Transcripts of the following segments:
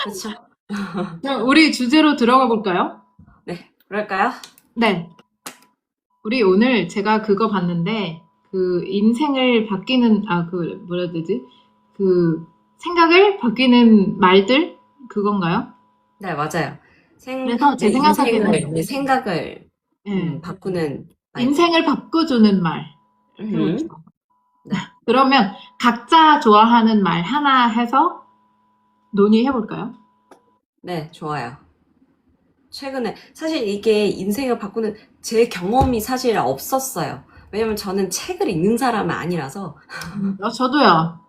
그쵸? 그럼 우리 주제로 들어가 볼까요? 네, 그럴까요? 네. 우리 오늘 제가 그거 봤는데, 그 인생을 바뀌는, 뭐라 해야 되지? 그 생각을 바뀌는 말들? 그건가요? 네, 맞아요. 그래서 내 제 생각에는, 인생을, 내 생각을, 예, 바꾸는 말들. 인생을 바꿔주는 말 해봅시다. 음, 네, 그러면 각자 좋아하는 말 하나 해서 논의해볼까요? 네, 좋아요. 최근에, 사실 이게 인생을 바꾸는 제 경험이 사실 없었어요. 왜냐면 저는 책을 읽는 사람은 아니라서, 저도요.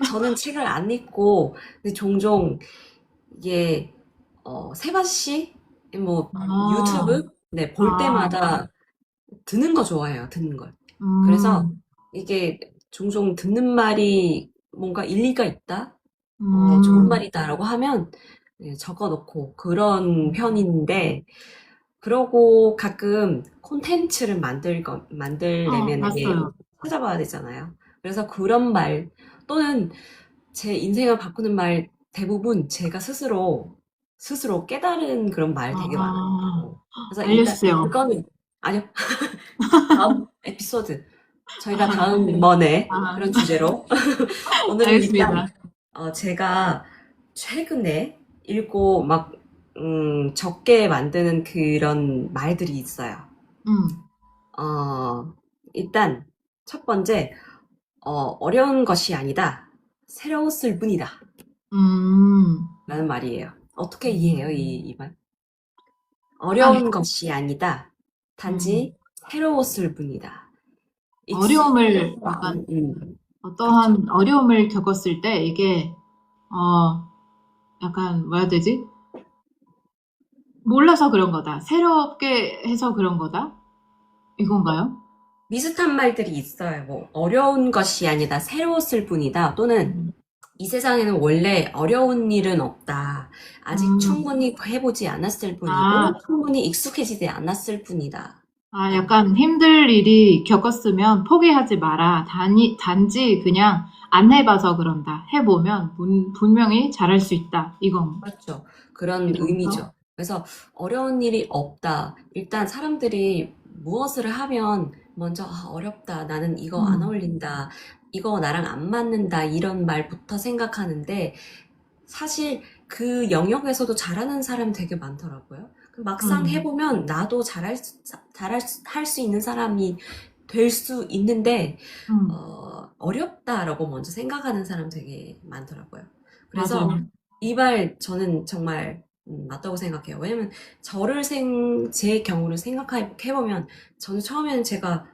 저는 책을 안 읽고, 근데 종종 이게, 세바 씨? 뭐, 아, 유튜브? 네, 볼 아, 때마다 듣는 거 좋아해요, 듣는 걸. 그래서 음, 이게 종종 듣는 말이 뭔가 일리가 있다? 좋은 음, 말이다라고 하면 적어 놓고 그런 편인데, 그러고 가끔 콘텐츠를 만들려면 이게 봤어요. 찾아봐야 되잖아요. 그래서 그런 말, 또는 제 인생을 바꾸는 말 대부분 제가 스스로 깨달은 그런 말 되게 많아요. 아, 그래서 일단 알려주세요. 그거는, 아니요. 다음 에피소드. 저희가 다음번에 아, 그런 주제로. 오늘은 일단, 알겠습니다. 제가 최근에 읽고 막, 적게 만드는 그런 말들이 있어요. 음, 어, 일단, 첫 번째, 어려운 것이 아니다. 새로웠을 뿐이다. 음, 라는 말이에요. 어떻게 이해해요, 이 말? 약간, 어려운 것이 아니다. 음, 단지 새로웠을 뿐이다. 익숙하지 어려움을, 약간, 않은, 그렇죠. 어떠한 어려움을 겪었을 때, 이게, 어, 약간, 뭐라 해야 되지? 몰라서 그런 거다. 새롭게 해서 그런 거다. 이건가요? 비슷한 말들이 있어요. 뭐, 어려운 것이 아니다, 새로웠을 뿐이다. 또는, 음, 이 세상에는 원래 어려운 일은 없다. 아직 음, 충분히 해보지 않았을 아, 뿐이고, 충분히 익숙해지지 않았을 뿐이다. 라는 말. 약간 힘들 일이 겪었으면 포기하지 마라. 단지 그냥 안 해봐서 그런다. 해보면 분명히 잘할 수 있다. 이건, 그렇죠. 그런 이건가? 의미죠. 그래서 어려운 일이 없다. 일단 사람들이 무엇을 하면 먼저 어렵다. 나는 이거 안 음, 어울린다. 이거 나랑 안 맞는다. 이런 말부터 생각하는데, 사실 그 영역에서도 잘하는 사람 되게 많더라고요. 막상 음, 해보면 나도 할 수 있는 사람이 될 수 있는데, 음, 어렵다라고 먼저 생각하는 사람 되게 많더라고요. 그래서 맞아요. 이 말 저는 정말 맞다고 생각해요. 왜냐면 제 경우를 생각해보면, 저는 처음에는 제가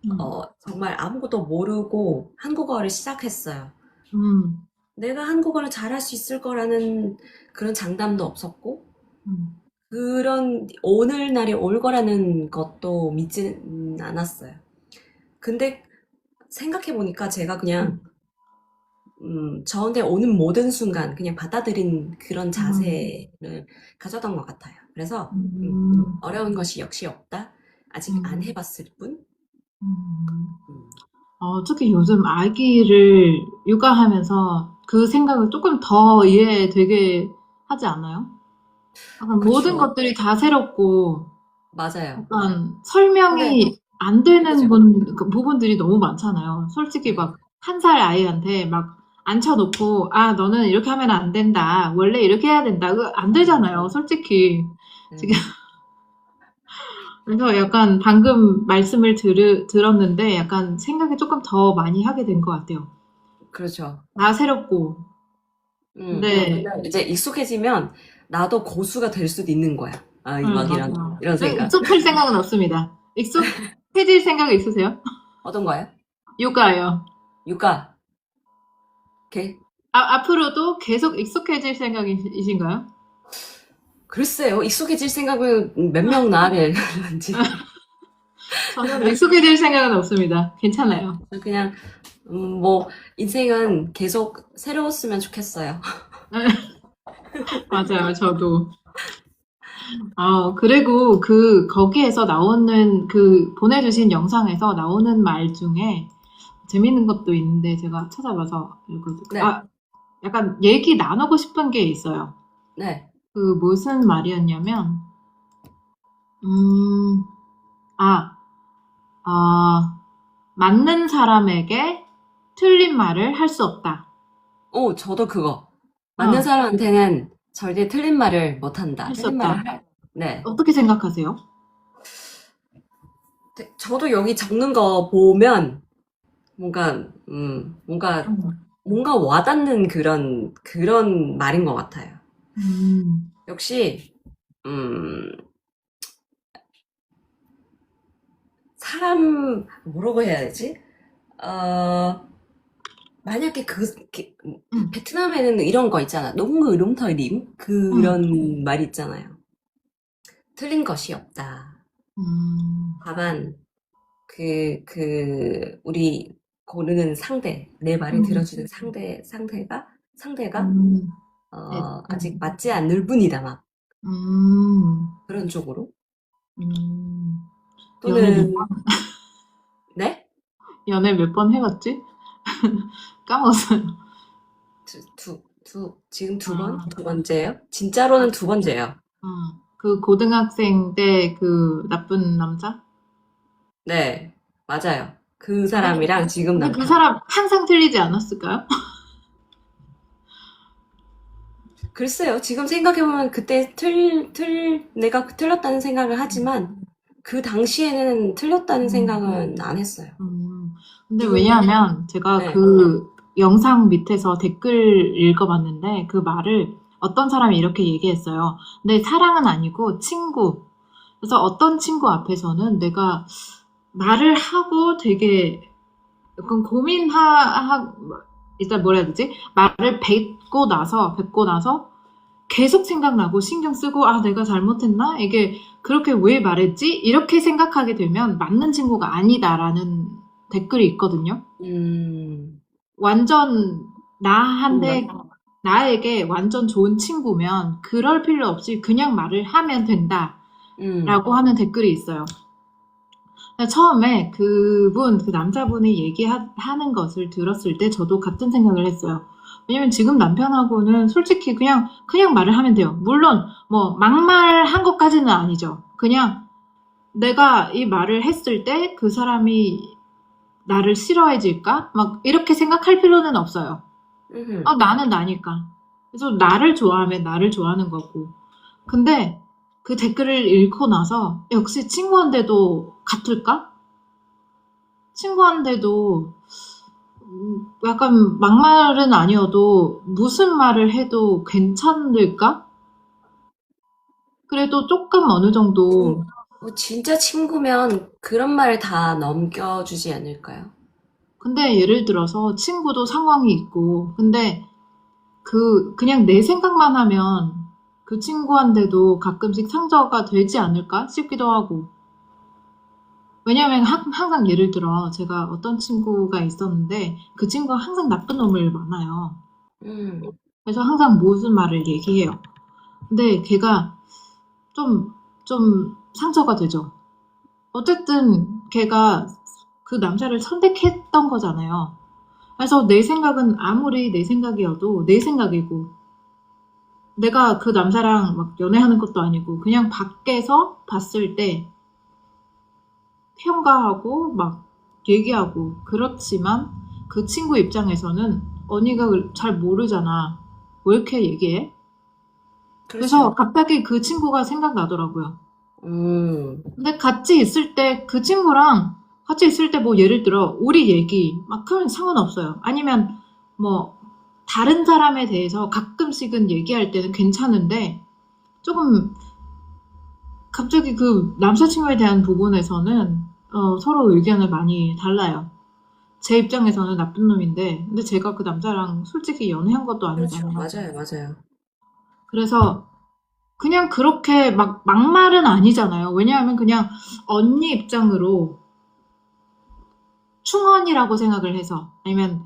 음, 정말 아무것도 모르고 한국어를 시작했어요. 음, 내가 한국어를 잘할 수 있을 거라는 그런 장담도 없었고, 음, 그런 오늘날이 올 거라는 것도 믿지는 않았어요. 근데 생각해보니까 제가 그냥, 음, 저한테 오는 모든 순간 그냥 받아들인 그런 음, 자세를 가졌던 것 같아요. 그래서, 음, 어려운 것이 역시 없다. 아직 안 음, 해봤을 뿐. 음. 음, 특히 요즘 아기를 육아하면서 그 생각을 조금 더 이해되게 하지 않아요? 약간 모든 그쵸. 것들이 다 새롭고, 맞아요. 약간 근데, 설명이 안 되는 그죠. 그 부분들이 너무 많잖아요. 솔직히 네. 막 한 살 아이한테 막 앉혀놓고, 너는 이렇게 하면 안 된다. 원래 이렇게 해야 된다. 그거 안 되잖아요. 솔직히. 지금, 네. 그래서 약간 방금 말씀을 들었는데 약간 생각이 조금 더 많이 하게 된 것 같아요. 그렇죠. 다 새롭고. 근데 근데, 이제 익숙해지면 나도 고수가 될 수도 있는 거야. 막 맞아요. 이런 생각. 익숙할 생각은 없습니다. 익숙해질 생각 있으세요? 어떤 거예요? 육아요. 육아. 게 앞으로도 계속 익숙해질 생각이신가요? 글쎄요. 익숙해질 생각을 몇 명 낳으려는지. 저는 익숙해질 생각은 없습니다. 괜찮아요. 그냥, 뭐, 인생은 계속 새로웠으면 좋겠어요. 맞아요, 저도. 그리고 거기에서 나오는 보내주신 영상에서 나오는 말 중에 재밌는 것도 있는데 제가 찾아봐서 읽어줄게요. 네. 약간 얘기 나누고 싶은 게 있어요. 네. 그 무슨 말이었냐면, 음, 아, 맞는 사람에게 틀린 말을 할 수 없다. 저도 그거. 맞는 어, 사람한테는 절대 틀린 말을 못 한다. 할 수 틀린 말을 없다. 네. 어떻게 생각하세요? 저도 여기 적는 거 보면 뭔가, 뭔가, 음, 뭔가 와닿는 그런 말인 것 같아요. 음, 역시, 음, 뭐라고 해야 되지? 어, 만약에 음, 베트남에는 이런 거 있잖아. 농구 룸터림? 음, 그런 말 있잖아요. 틀린 것이 없다. 음, 다만, 우리 고르는 내 말을 음, 들어주는 상대가, 음, 네, 아직 맞지 않을 뿐이다, 막. 음, 그런 쪽으로. 음. 연애 몇 또는, 번, 네? 연애 몇 번 해봤지? 까먹었어요. 지금 아, 두 번째예요? 진짜로는 두 번째예요. 그 고등학생 때 그 나쁜 남자? 네, 맞아요. 그 근데, 사람이랑 지금 근데 그 남편. 사람 항상 틀리지 않았을까요? 글쎄요, 지금 생각해보면 내가 틀렸다는 생각을 하지만, 그 당시에는 틀렸다는 음, 생각은 안 했어요. 음. 근데 지금, 왜냐하면 제가 네. 그 영상 밑에서 댓글 읽어봤는데 그 말을 어떤 사람이 이렇게 얘기했어요. 근데 사랑은 아니고 친구. 그래서 어떤 친구 앞에서는 내가 말을 하고 되게 약간 일단 뭐라 해야 되지? 말을 뱉고 나서 계속 생각나고 신경 쓰고 아 내가 잘못했나? 이게 그렇게 왜 말했지? 이렇게 생각하게 되면 맞는 친구가 아니다라는 댓글이 있거든요. 음, 완전 나한테 정말. 나에게 완전 좋은 친구면 그럴 필요 없이 그냥 말을 하면 음, 된다라고 하는 댓글이 있어요. 처음에 그 남자분이 얘기하는 것을 들었을 때 저도 같은 생각을 했어요. 왜냐면 지금 남편하고는 솔직히 그냥 말을 하면 돼요. 물론, 뭐, 막말한 것까지는 아니죠. 그냥 내가 이 말을 했을 때 그 사람이 나를 싫어해질까? 막, 이렇게 생각할 필요는 없어요. 음, 나는 나니까. 그래서 나를 좋아하면 나를 좋아하는 거고. 근데 그 댓글을 읽고 나서 역시 친구한테도 같을까? 친구한테도 약간 막말은 아니어도 무슨 말을 해도 괜찮을까? 그래도 조금 어느 진, 정도. 진짜 친구면 그런 말 다 넘겨주지 않을까요? 근데 예를 들어서 친구도 상황이 있고, 근데 그냥 내 생각만 하면 그 친구한테도 가끔씩 상처가 되지 않을까 싶기도 하고. 왜냐면 항상 예를 들어 제가 어떤 친구가 있었는데 그 친구가 항상 나쁜 놈을 많아요. 음, 그래서 항상 무슨 말을 얘기해요. 근데 걔가 좀, 좀 상처가 되죠. 어쨌든 걔가 그 남자를 선택했던 거잖아요. 그래서 내 생각은 아무리 내 생각이어도 내 생각이고, 내가 그 남자랑 막 연애하는 것도 아니고, 그냥 밖에서 봤을 때 평가하고 막 얘기하고, 그렇지만 그 친구 입장에서는 언니가 잘 모르잖아. 왜 이렇게 얘기해? 그래서 그렇죠. 갑자기 그 친구가 생각나더라고요. 음, 근데 같이 있을 때 그 친구랑 같이 있을 때 뭐 예를 들어 우리 얘기 막 그러면 상관없어요. 아니면 뭐 다른 사람에 대해서 가끔씩은 얘기할 때는 괜찮은데 조금 갑자기 그 남자친구에 대한 부분에서는 서로 의견을 많이 달라요. 제 입장에서는 나쁜 놈인데 근데 제가 그 남자랑 솔직히 연애한 것도 그렇죠. 아니잖아요. 맞아요, 맞아요. 그래서 그냥 그렇게 막 막말은 아니잖아요. 왜냐하면 그냥 언니 입장으로 충언이라고 생각을 해서 아니면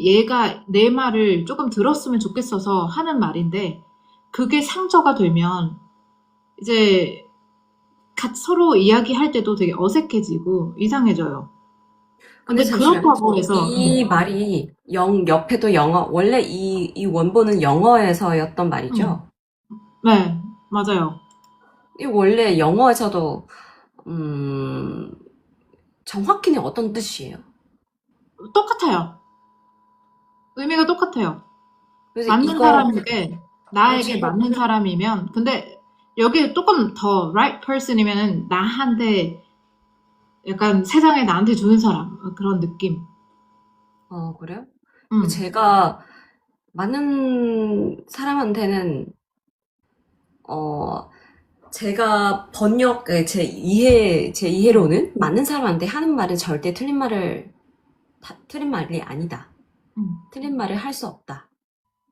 얘가 내 말을 조금 들었으면 좋겠어서 하는 말인데 그게 상처가 되면 이제 서로 이야기할 때도 되게 어색해지고 이상해져요. 근데 근데 잠시만요. 그렇다고 해서, 이 말이 옆에도 영어, 원래 이 원본은 영어에서였던 음, 말이죠? 네, 맞아요. 이 원래 영어에서도, 음, 정확히는 어떤 뜻이에요? 똑같아요. 의미가 똑같아요. 그래서 맞는 이거, 사람에게, 어, 나에게 제가, 맞는 사람이면, 근데 여기 조금 더 right person이면은 나한테 약간 세상에 나한테 주는 사람, 그런 느낌. 그래요? 그 음, 제가 많은 사람한테는, 어, 제가 제 음, 이해로는 많은 사람한테 하는 말은 절대 틀린 말이 아니다. 음, 틀린 말을 할 수 없다.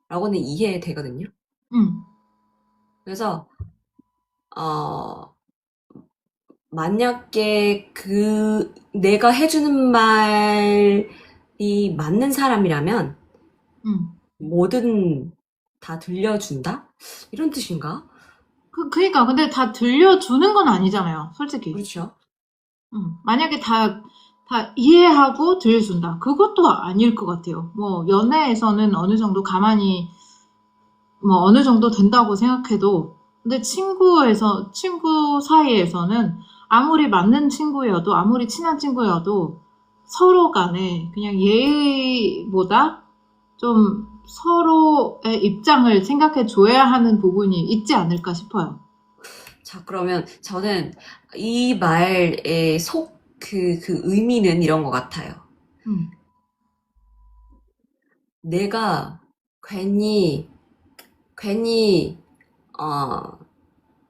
라고는 이해되거든요. 음, 그래서, 어, 만약에 내가 해주는 말이 맞는 사람이라면, 음. 뭐든 다 들려준다? 이런 뜻인가? 그니까, 근데 다 들려주는 건 아니잖아요, 솔직히. 그렇죠. 만약에 다 이해하고 들려준다. 그것도 아닐 것 같아요. 뭐, 연애에서는 어느 정도 가만히, 뭐, 어느 정도 된다고 생각해도, 근데 친구 사이에서는 아무리 맞는 친구여도, 아무리 친한 친구여도 서로 간에 그냥 예의보다 좀 서로의 입장을 생각해 줘야 하는 부분이 있지 않을까 싶어요. 자, 그러면 저는 이 말의 그 의미는 이런 것 같아요. 음, 내가 괜히, 괜히, 어,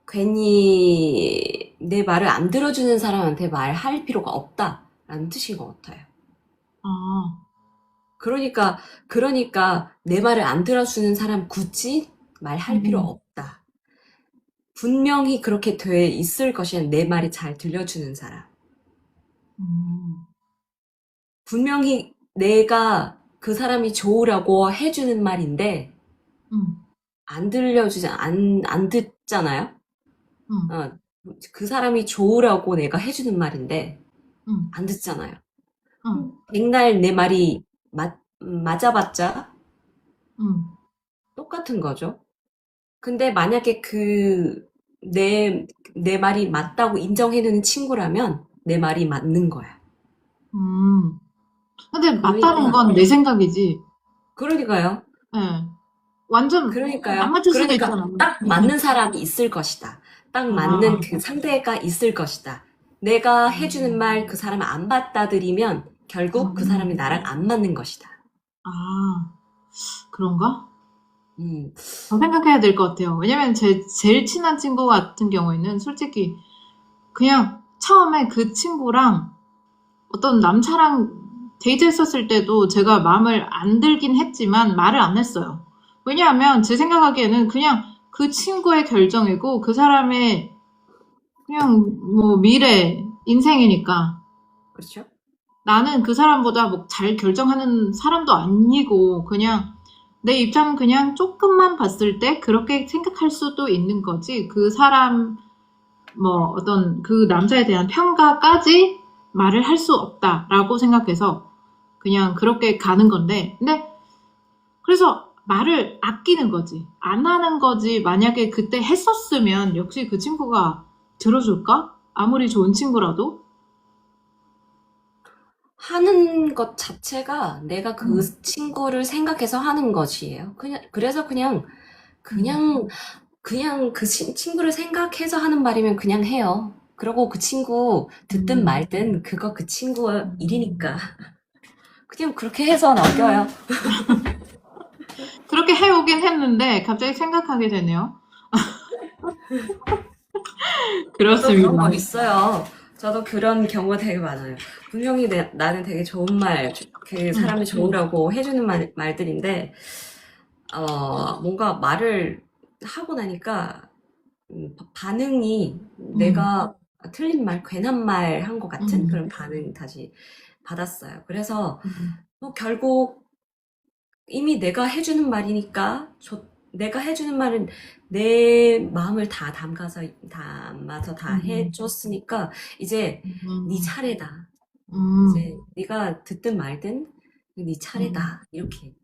괜히 내 말을 안 들어주는 사람한테 말할 필요가 없다라는 뜻인 것 같아요. 아, 그러니까, 그러니까 내 말을 안 들어주는 사람 굳이 말할 필요 음, 없다. 분명히 그렇게 돼 있을 것이야. 내 말이 잘 들려주는 사람. 음, 분명히 내가 그 사람이 좋으라고 해주는 말인데, 음, 안 듣잖아요? 음, 어, 그 사람이 좋으라고 내가 해주는 말인데, 음, 안 듣잖아요. 음, 백날 내 말이 맞아봤자 음. 똑같은 거죠. 근데 만약에 내 말이 맞다고 인정해주는 친구라면 내 말이 맞는 거야. 음. 근데 맞다는 그러니까, 건 내 생각이지. 그러니까요. 예. 완전 안 그러니까요. 맞을 수도 그러니까 있잖아. 딱 맞는 사람이 있을 것이다. 딱 맞는 아, 그 상대가 있을 것이다. 내가 해주는 말 그 사람을 안 받아들이면 결국 그 사람이 음, 나랑 안 맞는 것이다. 아, 그런가? 음, 더 생각해야 될 것 같아요. 왜냐면 제일 친한 친구 같은 경우에는 솔직히 그냥 처음에 그 친구랑 어떤 남자랑 데이트했었을 때도 제가 마음을 안 들긴 했지만 말을 안 했어요. 왜냐하면 제 생각하기에는 그냥 그 친구의 결정이고 그 사람의 그냥 뭐 미래, 인생이니까 그렇죠? 나는 그 사람보다 뭐 잘 결정하는 사람도 아니고 그냥 내 입장은 그냥 조금만 봤을 때 그렇게 생각할 수도 있는 거지. 그 사람 뭐 어떤 그 남자에 대한 평가까지 말을 할 수 없다라고 생각해서 그냥 그렇게 가는 건데 근데 그래서 말을 아끼는 거지. 안 하는 거지. 만약에 그때 했었으면 역시 그 친구가 들어줄까? 아무리 좋은 친구라도? 하는 것 자체가 내가 그 음, 친구를 생각해서 하는 것이에요. 그래서 음, 그냥, 그냥 그 친구를 생각해서 하는 말이면 그냥 해요. 그러고 그 친구 듣든 음. 말든 그거 그 친구 일이니까. 그냥 그렇게 해서 넘겨요. 그렇게 해오긴 했는데 갑자기 생각하게 되네요. 저도 그런 거 그렇습니다. 있어요. 저도 그런 경우가 되게 많아요. 분명히 나는 되게 좋은 그 음, 사람이 좋으라고 해주는 말들인데, 뭔가 말을 하고 나니까, 반응이 음, 내가 틀린 말, 괜한 말 한 것 같은 음, 그런 반응 다시 받았어요. 그래서, 음, 뭐 결국 이미 내가 해주는 말이니까, 내가 해주는 말은 내 마음을 다 담아서 다 음, 해줬으니까, 이제 네 음, 차례다. 음, 이제 네가 듣든 말든 네 음. 차례다. 이렇게.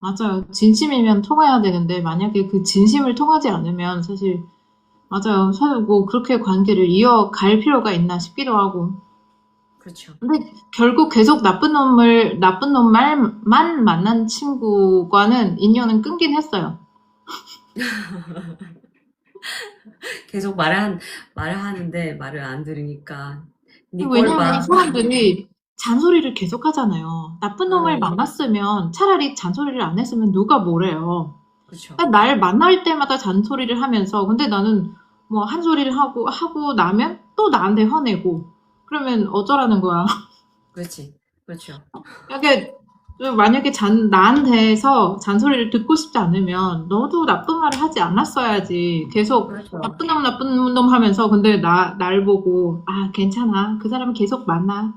맞아요. 진심이면 통해야 되는데, 만약에 그 진심을 통하지 않으면 사실, 맞아요. 사실 뭐 그렇게 관계를 이어갈 필요가 있나 싶기도 하고. 그렇죠. 근데 결국 계속 나쁜 놈 말만 만난 친구과는 인연은 끊긴 했어요. 계속 말을 하는데 말을 안 들으니까 네 꼴 왜냐면 봐. 사람들이 잔소리를 계속 하잖아요. 나쁜 놈을 어, 만났으면 차라리 잔소리를 안 했으면 누가 뭐래요. 그렇죠. 그러니까 날 만날 때마다 잔소리를 하면서, 근데 나는 뭐 한 소리를 하고 나면 또 나한테 화내고, 그러면 어쩌라는 거야. 그렇지. 그렇죠. 이게 만약에 나한테서 잔소리를 듣고 싶지 않으면 너도 나쁜 말을 하지 않았어야지. 계속 그렇죠. 나쁜 놈 하면서, 근데 날 보고, 아, 괜찮아. 그 사람은 계속 만나.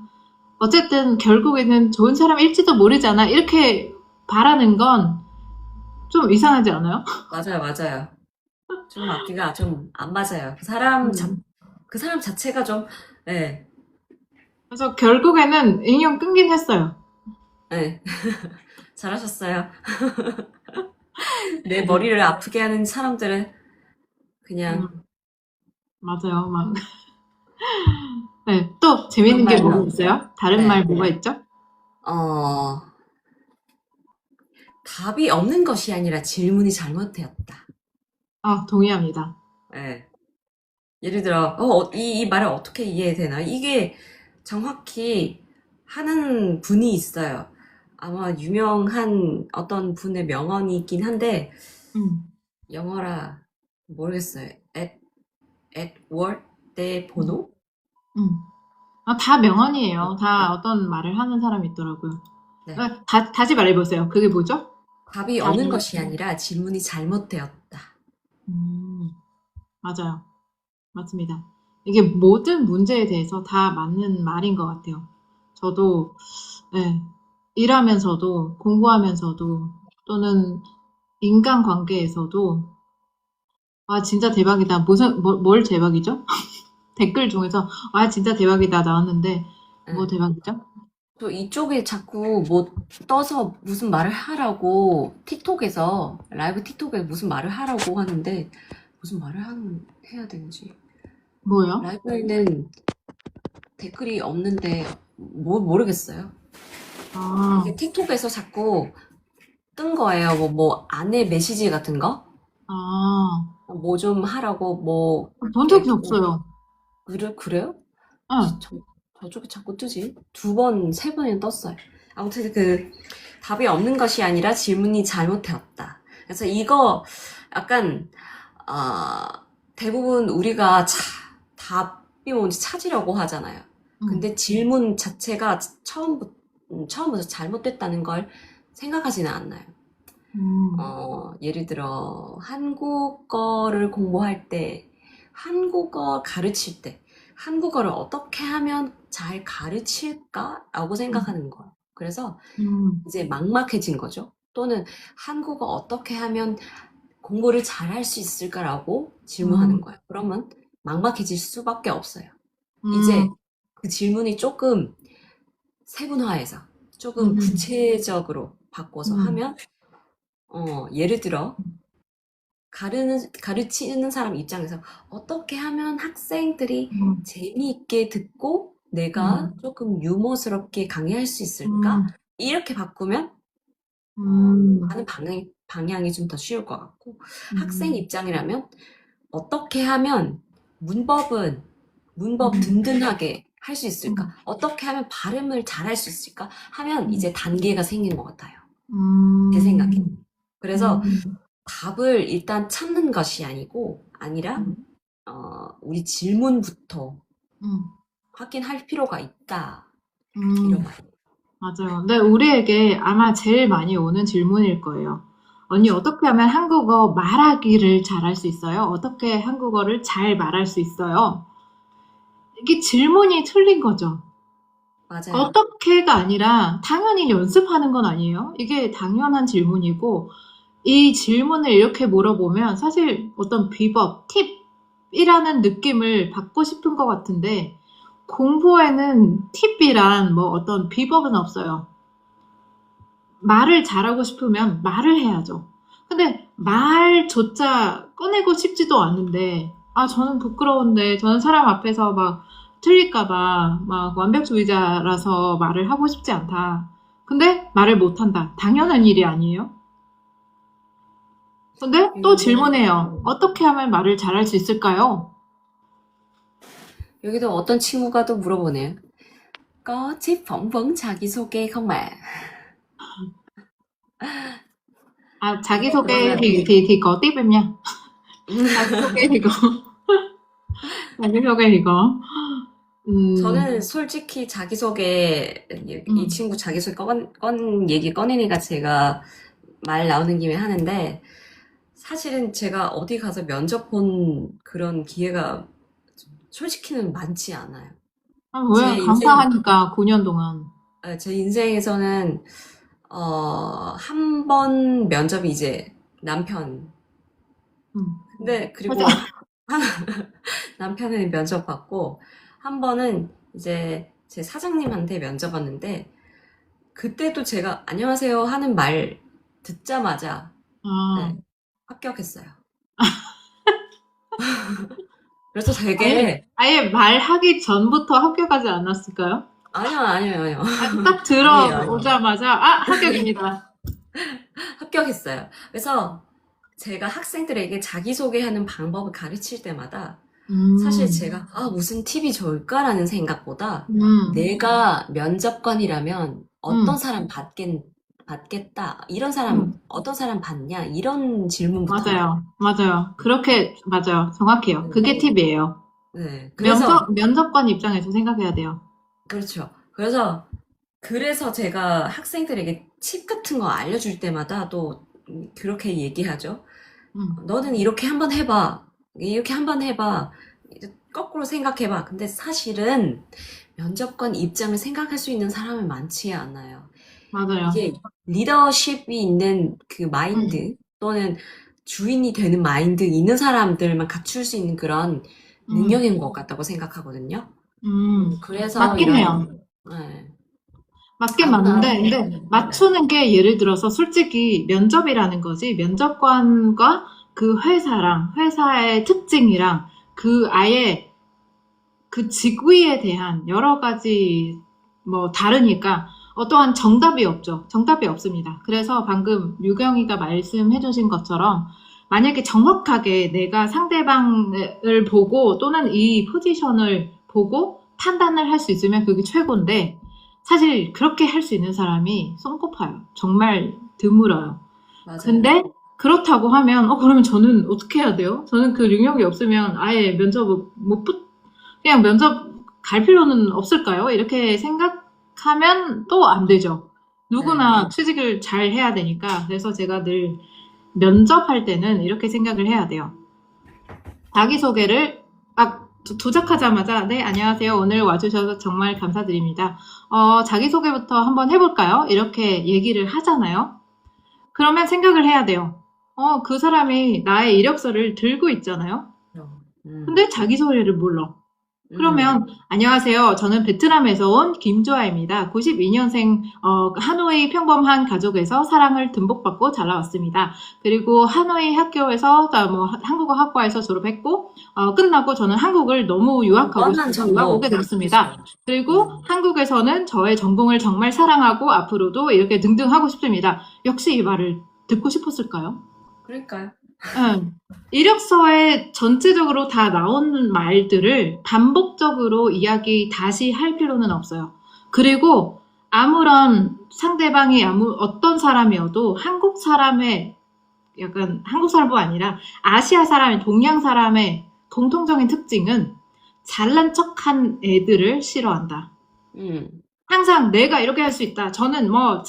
어쨌든 결국에는 좋은 사람일지도 모르잖아. 이렇게 바라는 건 좀 이상하지 않아요? 맞아요, 맞아요. 좀 앞뒤가 좀 안 맞아요. 음. 그 사람 자체가 좀, 예, 그래서 결국에는 인연 끊긴 했어요. 예. 잘하셨어요. 내 네. 머리를 아프게 하는 사람들은 그냥 음, 맞아요. 막. 네, 또 그런 재밌는 게 뭐가 말로, 있어요? 다른 말 네. 뭐가 있죠? 어, 답이 없는 것이 아니라 질문이 잘못되었다. 아, 동의합니다. 예. 예를 들어, 이 말을 어떻게 이해되나? 이게 정확히 하는 분이 있어요. 아마 유명한 어떤 분의 명언이 있긴 한데, 음, 영어라 모르겠어요. 에드워드 데 음, 보노? 음. 아, 다 네. 명언이에요. 다 어떤 말을 하는 사람이 있더라고요. 네. 아, 다시 말해보세요. 그게 뭐죠? 답이 답이, 없는 것이 아니라 질문이 잘못되었다. 음, 맞아요. 맞습니다. 이게 모든 문제에 대해서 다 맞는 말인 것 같아요. 저도, 예, 일하면서도, 공부하면서도, 또는 인간관계에서도, 아, 진짜 대박이다. 뭘 대박이죠? 댓글 중에서, 아, 진짜 대박이다 나왔는데, 뭐 예. 대박이죠? 또 이쪽에 자꾸 뭐 떠서 무슨 말을 하라고 틱톡에서 라이브 틱톡에 무슨 말을 하라고 하는데 무슨 말을 해야 되는지 뭐요? 라이브에는 댓글이 없는데 뭐 모르겠어요. 이게 아, 틱톡에서 자꾸 뜬 거예요. 뭐 안내 메시지 같은 거? 아, 뭐 좀 하라고 뭐 본 적이 이렇게 없어요. 그래요? 응, 저, 저쪽에 자꾸 뜨지? 두 번, 세 번이나 떴어요. 아무튼 그 답이 없는 것이 아니라 질문이 잘못되었다. 그래서 이거 약간 대부분 우리가 답이 뭔지 찾으려고 하잖아요. 응, 근데 질문 자체가 처음부터 잘못됐다는 걸 생각하지는 않나요? 음, 예를 들어 한국어를 공부할 때, 한국어 가르칠 때, 한국어를 어떻게 하면 잘 가르칠까라고 음, 생각하는 거예요. 그래서 음, 이제 막막해진 거죠. 또는 한국어 어떻게 하면 공부를 잘 할 수 있을까라고 질문하는 음, 거예요. 그러면 막막해질 수밖에 없어요. 음, 이제 그 질문이 조금 세분화해서 조금 음, 구체적으로 바꿔서 음, 하면 예를 들어 가르치는 사람 입장에서 어떻게 하면 학생들이 음, 재미있게 듣고 내가 음, 조금 유머스럽게 강의할 수 있을까? 음, 이렇게 바꾸면 음, 가는 방향이 좀 더 쉬울 것 같고 학생 음, 입장이라면 어떻게 하면 문법은 문법 음, 든든하게 할 수 있을까? 음, 어떻게 하면 발음을 잘할 수 있을까? 하면 음, 이제 단계가 생긴 것 같아요. 제 생각에. 음, 그래서 음, 답을 일단 찾는 것이 아니라 우리 질문부터 음, 확인할 필요가 있다. 이런 음. 말. 맞아요. 근데 우리에게 아마 제일 많이 오는 질문일 거예요. 언니, 그쵸? 어떻게 하면 한국어 말하기를 잘할 수 있어요? 어떻게 한국어를 잘 말할 수 있어요? 이게 질문이 틀린 거죠. 맞아요. 어떻게가 아니라 당연히 연습하는 건 아니에요. 이게 당연한 질문이고, 이 질문을 이렇게 물어보면 사실 어떤 비법, 팁이라는 느낌을 받고 싶은 것 같은데, 공부에는 팁이란 뭐 어떤 비법은 없어요. 말을 잘하고 싶으면 말을 해야죠. 근데 말조차 꺼내고 싶지도 않은데, 아, 저는 부끄러운데, 저는 사람 앞에서 막 틀릴까봐 막 완벽주의자라서 말을 하고 싶지 않다. 근데 말을 못한다. 당연한 일이 아니에요? 근데 또 질문해요. 어떻게 하면 말을 잘할 수 있을까요? 여기도 어떤 친구가 또 물어보네요. Có tip phỏng vấn 자기소개 không ạ? 아, 자기소개 그러면 thì có tiếp em nha. 자기소개 이거. 자기소개 이거. 저는 솔직히 자기소개, 이 음, 친구 자기소개 얘기 꺼내니까 제가 말 나오는 김에 하는데, 사실은 제가 어디 가서 면접 본 그런 기회가 솔직히는 많지 않아요. 아, 제 왜? 인생, 강사하니까 9년 동안. 제 인생에서는, 한 번 면접이 이제 남편. 음, 근데, 그리고 맞아. 남편은 면접 봤고, 한 번은 이제 제 사장님한테 면접 봤는데, 그때도 제가 안녕하세요 하는 말 듣자마자, 아, 네, 합격했어요. 그래서 아예, 되게, 아예 말하기 전부터 합격하지 않았을까요? 아니요, 아니요, 아니요. 아, 딱 아니에요, 아니에요. 들어오자마자, 아, 합격입니다. 합격했어요. 그래서 제가 학생들에게 자기소개하는 방법을 가르칠 때마다 사실 음, 제가 무슨 팁이 좋을까라는 생각보다 음, 내가 면접관이라면 어떤 음, 사람 받겠다. 이런 사람, 음. 어떤 사람 받냐. 이런 질문부터 해요. 맞아요. 맞아요. 그렇게, 맞아요. 정확해요. 네. 그게 팁이에요. 네. 그래서, 면접관 입장에서 생각해야 돼요. 그렇죠. 그래서 제가 학생들에게 팁 같은 거 알려줄 때마다 또 그렇게 얘기하죠. 음, 너는 이렇게 한번 해봐. 이렇게 한번 해봐. 거꾸로 생각해봐. 근데 사실은 면접관 입장을 생각할 수 있는 사람은 많지 않아요. 맞아요. 이게 리더십이 있는 그 음, 마인드 또는 주인이 되는 마인드 있는 사람들만 갖출 수 있는 그런 음, 능력인 것 같다고 생각하거든요. 음. 그래서 맞긴 해요. 네, 맞긴 아무나, 맞는데, 근데 맞추는 게 예를 들어서 솔직히 면접이라는 거지, 면접관과 그 회사랑, 회사의 특징이랑 그 아예 그 직위에 대한 여러 가지 뭐 다르니까 어떠한 정답이 없죠. 정답이 없습니다. 그래서 방금 유경이가 말씀해 주신 것처럼 만약에 정확하게 내가 상대방을 보고 또는 이 포지션을 보고 판단을 할 수 있으면 그게 최고인데 사실 그렇게 할 수 있는 사람이 손꼽아요. 정말 드물어요. 맞아요. 근데 그렇다고 하면 그러면 저는 어떻게 해야 돼요? 저는 그 능력이 없으면 아예 면접 못 그냥 면접 갈 필요는 없을까요? 이렇게 생각하면 또 안 되죠. 네. 누구나 취직을 잘 해야 되니까. 그래서 제가 늘 면접할 때는 이렇게 생각을 해야 돼요. 자기소개를 막 도착하자마자, 네, 안녕하세요. 오늘 와주셔서 정말 감사드립니다. 자기소개부터 한번 해볼까요? 이렇게 얘기를 하잖아요. 그러면 생각을 해야 돼요. 그 사람이 나의 이력서를 들고 있잖아요. 음, 근데 자기소개를 몰라. 음, 그러면 안녕하세요. 저는 베트남에서 온 김조아입니다. 92년생 하노이 평범한 가족에서 사랑을 듬뿍 받고 자라왔습니다. 그리고 하노이 학교에서 뭐 한국어 학과에서 졸업했고 끝나고 저는 한국을 너무 유학하고 뻔한 싶어서 유학 정보. 오게 되었습니다. 그렇죠. 그리고 한국에서는 저의 전공을 정말 사랑하고 앞으로도 이렇게 등등 하고 싶습니다. 역시 이 말을 듣고 싶었을까요? 그러니까요. 응. 이력서에 전체적으로 다 나오는 말들을 반복적으로 이야기 다시 할 필요는 없어요. 그리고 아무런 상대방이 어떤 사람이어도 한국 사람의 약간 한국 사람뿐 아니라 아시아 사람의 동양 사람의 공통적인 특징은 잘난 척한 애들을 싫어한다. 음, 항상 내가 이렇게 할 수 있다. 저는 뭐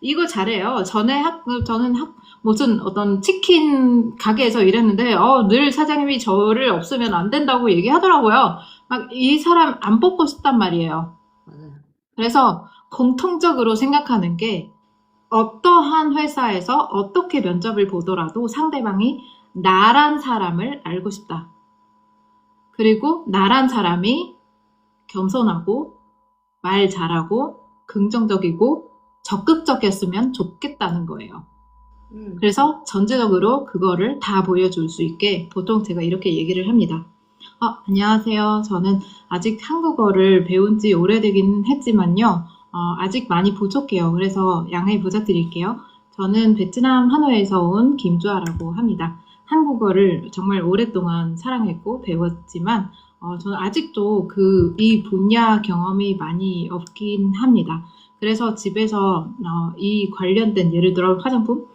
이거 잘해요. 저는 무슨 어떤 치킨 가게에서 일했는데, 늘 사장님이 저를 없으면 안 된다고 얘기하더라고요. 막 이 사람 안 뽑고 싶단 말이에요. 맞아요. 그래서 공통적으로 생각하는 게 어떠한 회사에서 어떻게 면접을 보더라도 상대방이 나란 사람을 알고 싶다. 그리고 나란 사람이 겸손하고, 말 잘하고, 긍정적이고, 적극적이었으면 좋겠다는 거예요. 그래서 전체적으로 그거를 다 보여줄 수 있게 보통 제가 이렇게 얘기를 합니다. 안녕하세요. 저는 아직 한국어를 배운 지 오래되긴 했지만요. 아직 많이 부족해요. 그래서 양해 부탁드릴게요. 저는 베트남 하노이에서 온 김주아라고 합니다. 한국어를 정말 오랫동안 사랑했고 배웠지만 저는 아직도 이 분야 경험이 많이 없긴 합니다. 그래서 집에서 이 관련된 예를 들어 화장품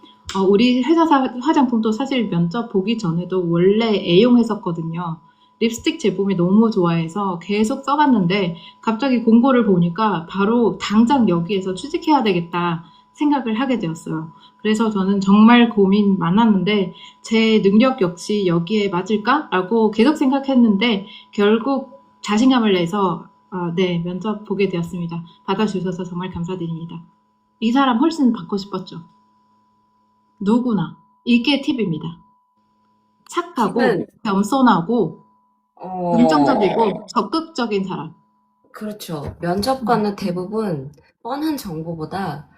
우리 회사 화장품도 사실 면접 보기 전에도 원래 애용했었거든요. 립스틱 제품이 너무 좋아해서 계속 써봤는데 갑자기 공고를 보니까 바로 당장 여기에서 취직해야 되겠다 생각을 하게 되었어요. 그래서 저는 정말 고민 많았는데 제 능력 역시 여기에 맞을까? 라고 계속 생각했는데 결국 자신감을 내서 네, 면접 보게 되었습니다. 받아주셔서 정말 감사드립니다. 이 사람 훨씬 받고 싶었죠. 누구나. 이게 팁입니다. 착하고, 팁은, 겸손하고, 긍정적이고, 적극적인 사람. 그렇죠. 면접관은 대부분 뻔한 정보보다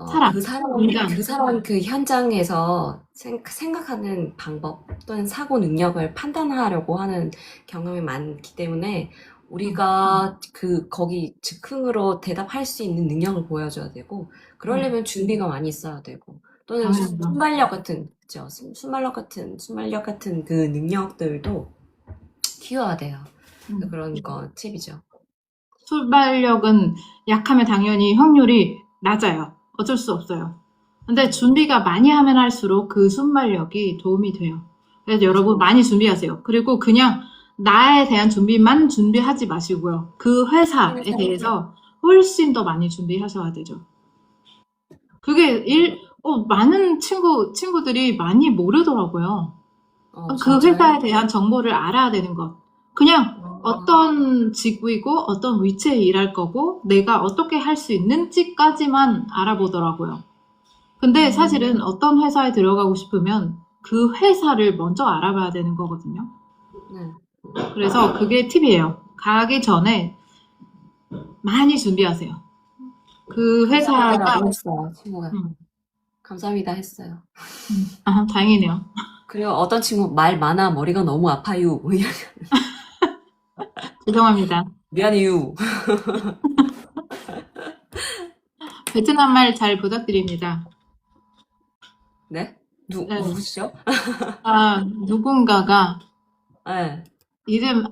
사람, 인간. 그 사람 그 현장에서 생각하는 방법 또는 사고 능력을 판단하려고 하는 경험이 많기 때문에 우리가 거기 즉흥으로 대답할 수 있는 능력을 보여줘야 되고, 그러려면 준비가 많이 있어야 되고, 또는 당연하죠. 순발력 같은, 그죠? 순발력 같은 그 능력들도 키워야 돼요. 그런 거 팁이죠. 순발력은 약하면 당연히 확률이 낮아요. 어쩔 수 없어요. 근데 준비가 많이 하면 할수록 그 순발력이 도움이 돼요. 그래서 여러분 많이 준비하세요. 그리고 그냥 나에 대한 준비만 준비하지 마시고요. 그 회사에 대해서 훨씬 더 많이 준비하셔야 되죠. 그게 많은 친구들이 많이 모르더라고요. 그 진짜요? 회사에 대한 정보를 알아야 되는 것. 그냥 어떤 직위고 어떤 위치에 일할 거고 내가 어떻게 할 수 있는지까지만 알아보더라고요. 근데 사실은 어떤 회사에 들어가고 싶으면 그 회사를 먼저 알아봐야 되는 거거든요. 네. 그래서 그게 팁이에요. 가기 전에 많이 준비하세요. 그 회사가 감사합니다라고 했어요, 친구가. 음, 감사합니다 했어요. 다행이네요. 그리고 어떤 친구 말 많아 머리가 너무 아파요. 죄송합니다. 미안해요. 베트남 말 잘 부탁드립니다. 네? 네. 누구시죠? 누군가가 네.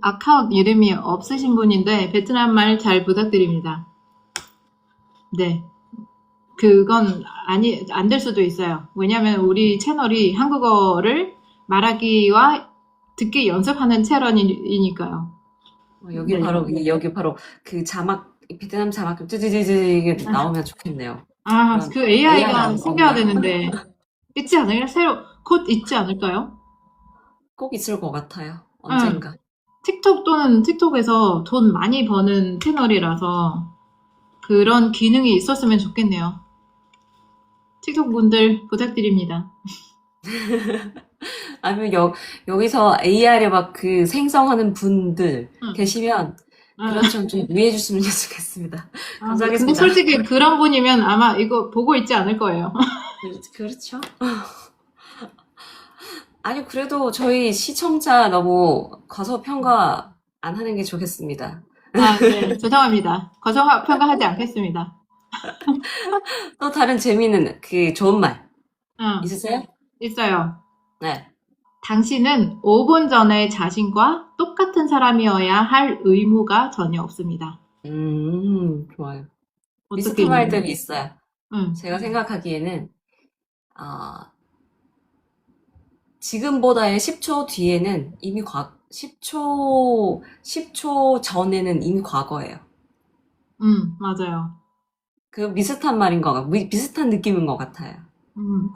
아카운트 이름이 없으신 분인데 베트남 말 잘 부탁드립니다. 네. 그건 안 될 수도 있어요. 왜냐면 우리 채널이 한국어를 말하기와 듣기 연습하는 채널이니까요. 여기 바로 그 베트남 자막 쯔쯔쯔쯔 나오면 좋겠네요. 그 AI가 AI 생겨야 없나? 되는데 곧 있지 않을까요? 꼭 있을 것 같아요. 언젠가. 틱톡 또는 틱톡에서 돈 많이 버는 채널이라서 그런 기능이 있었으면 좋겠네요. 틱톡 분들 부탁드립니다. 아니면 여기서 AI를 막 그 생성하는 분들 계시면 그런 좀 유의해 줬으면 좋겠습니다. 근데 감사하겠습니다. 솔직히 그런 분이면 아마 이거 보고 있지 않을 거예요. 그렇죠. 아니, 그래도 저희 시청자 너무 과소평가 안 하는 게 좋겠습니다. 네, 죄송합니다. 과소평가하지 않겠습니다. 또 다른 재미있는 그 좋은 말 있으세요? 있어요. 네. 당신은 5분 전의 자신과 똑같은 사람이어야 할 의무가 전혀 없습니다. 좋아요. 어떻게 비슷한 말들이 있어요. 응. 제가 생각하기에는 지금보다의 10초 뒤에는 이미 10초 전에는 이미 과거예요. 맞아요. 그 비슷한 비슷한 느낌인 것 같아요.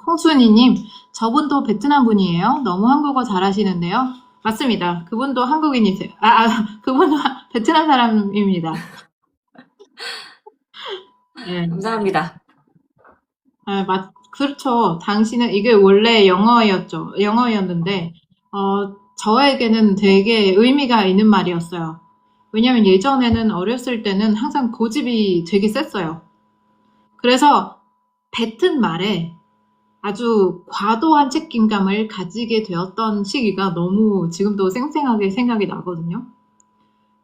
콩순이님, 저분도 베트남 분이에요. 너무 한국어 잘하시는데요. 맞습니다. 그분도 한국인이세요. 그분도 베트남 사람입니다. 네. 감사합니다. 그렇죠. 당신은 이게 원래 영어였는데 저에게는 되게 의미가 있는 말이었어요. 왜냐면 예전에는 어렸을 때는 항상 고집이 되게 셌어요. 그래서 뱉은 말에 아주 과도한 책임감을 가지게 되었던 시기가 너무 지금도 생생하게 생각이 나거든요.